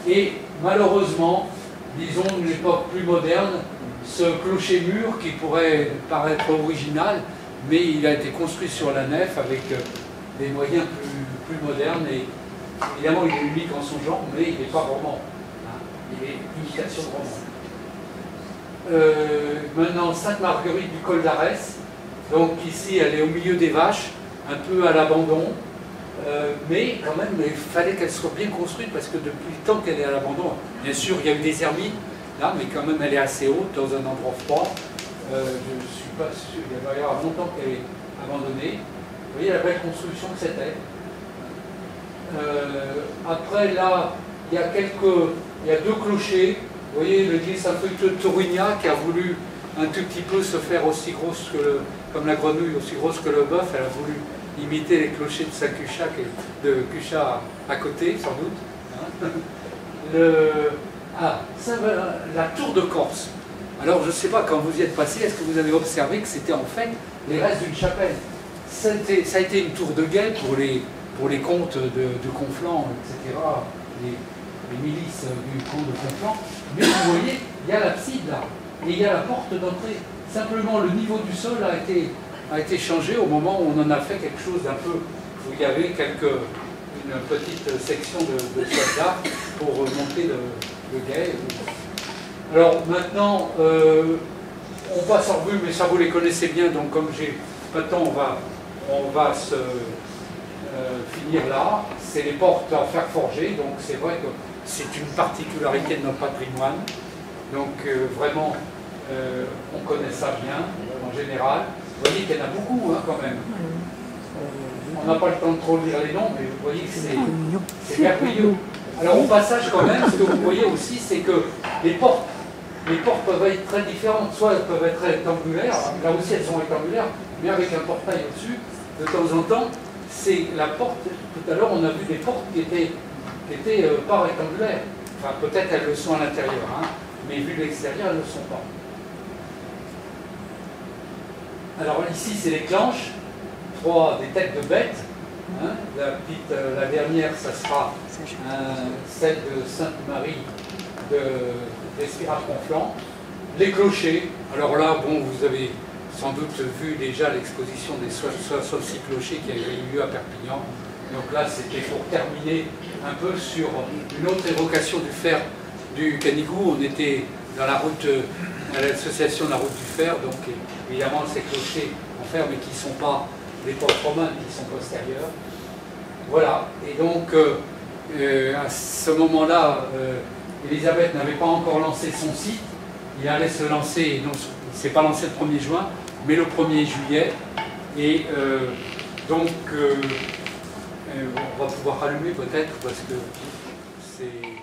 Et malheureusement, disons, une époque plus moderne, ce clocher-mur qui pourrait paraître original, mais il a été construit sur la nef avec des moyens plus modernes. Et évidemment, il est unique en son genre, mais il n'est pas roman. Hein. Il est imitation roman. Maintenant, Sainte-Marguerite du Col d'Arès. Donc ici, elle est au milieu des vaches, un peu à l'abandon. mais quand même, il fallait qu'elle soit bien construite parce que depuis le temps qu'elle est à l'abandon, bien sûr, il y a eu des ermites, là, mais quand même, elle est assez haute dans un endroit froid. Je ne suis pas sûr, il va y avoir longtemps qu'elle est abandonnée. Vous voyez la belle construction que c'était. Après, là, il y a deux clochers. Vous voyez l'église Saint-Feuille de Torugna qui a voulu un tout petit peu se faire aussi grosse que comme la grenouille, aussi grosse que le bœuf. Elle a voulu imiter les clochers de Saint-Cuchat, de Cuchat à côté, sans doute. La tour de Corse. Alors, je ne sais pas, quand vous y êtes passé, est-ce que vous avez observé que c'était en fait les restes d'une chapelle? Ça a été une tour de guet pour les comtes de Conflans, etc., les milices du comte de Conflans. Mais vous voyez, il y a l'abside là, et il y a la porte d'entrée. Simplement, le niveau du sol a été changé au moment où on en a fait quelque chose d'un peu, où il y avait une petite section de soldats pour monter le guet. Alors maintenant, on passe en revue, mais ça vous les connaissez bien, donc comme j'ai pas de temps, on va se finir là. C'est les portes en fer forgé, donc c'est vrai que c'est une particularité de notre patrimoine. Donc vraiment, on connaît ça bien, en général. Vous voyez qu'il y en a beaucoup hein, quand même. On n'a pas le temps de trop lire les noms, mais vous voyez que c'est merveilleux. Alors au passage quand même, ce que vous voyez aussi, c'est que les portes peuvent être très différentes. Soit elles peuvent être rectangulaires, là aussi elles sont rectangulaires, mais avec un portail au-dessus. De temps en temps, c'est la porte. Tout à l'heure, on a vu des portes qui étaient pas rectangulaires. Enfin, peut-être elles le sont à l'intérieur, hein, mais vu de l'extérieur, elles ne le sont pas. Alors ici, c'est les clenches, des têtes de bêtes. Hein. La dernière, ça sera celle de Sainte-Marie d'Espirate-Conflans. Les clochers, alors là, bon, vous avez sans doute vu déjà l'exposition des 66 clochers qui avait eu lieu à Perpignan. Donc là, c'était pour terminer un peu sur une autre évocation du fer du Canigou. On était dans la route, à l'association de la route du fer, donc évidemment ces clochers en fer, mais qui ne sont pas les portes romaines, qui sont postérieurs. Voilà, et donc à ce moment-là, Elisabeth n'avait pas encore lancé son site. Il allait se lancer, non, il ne s'est pas lancé le 1er juin, mais le 1er juillet. Et donc, on va pouvoir allumer peut-être, parce que c'est...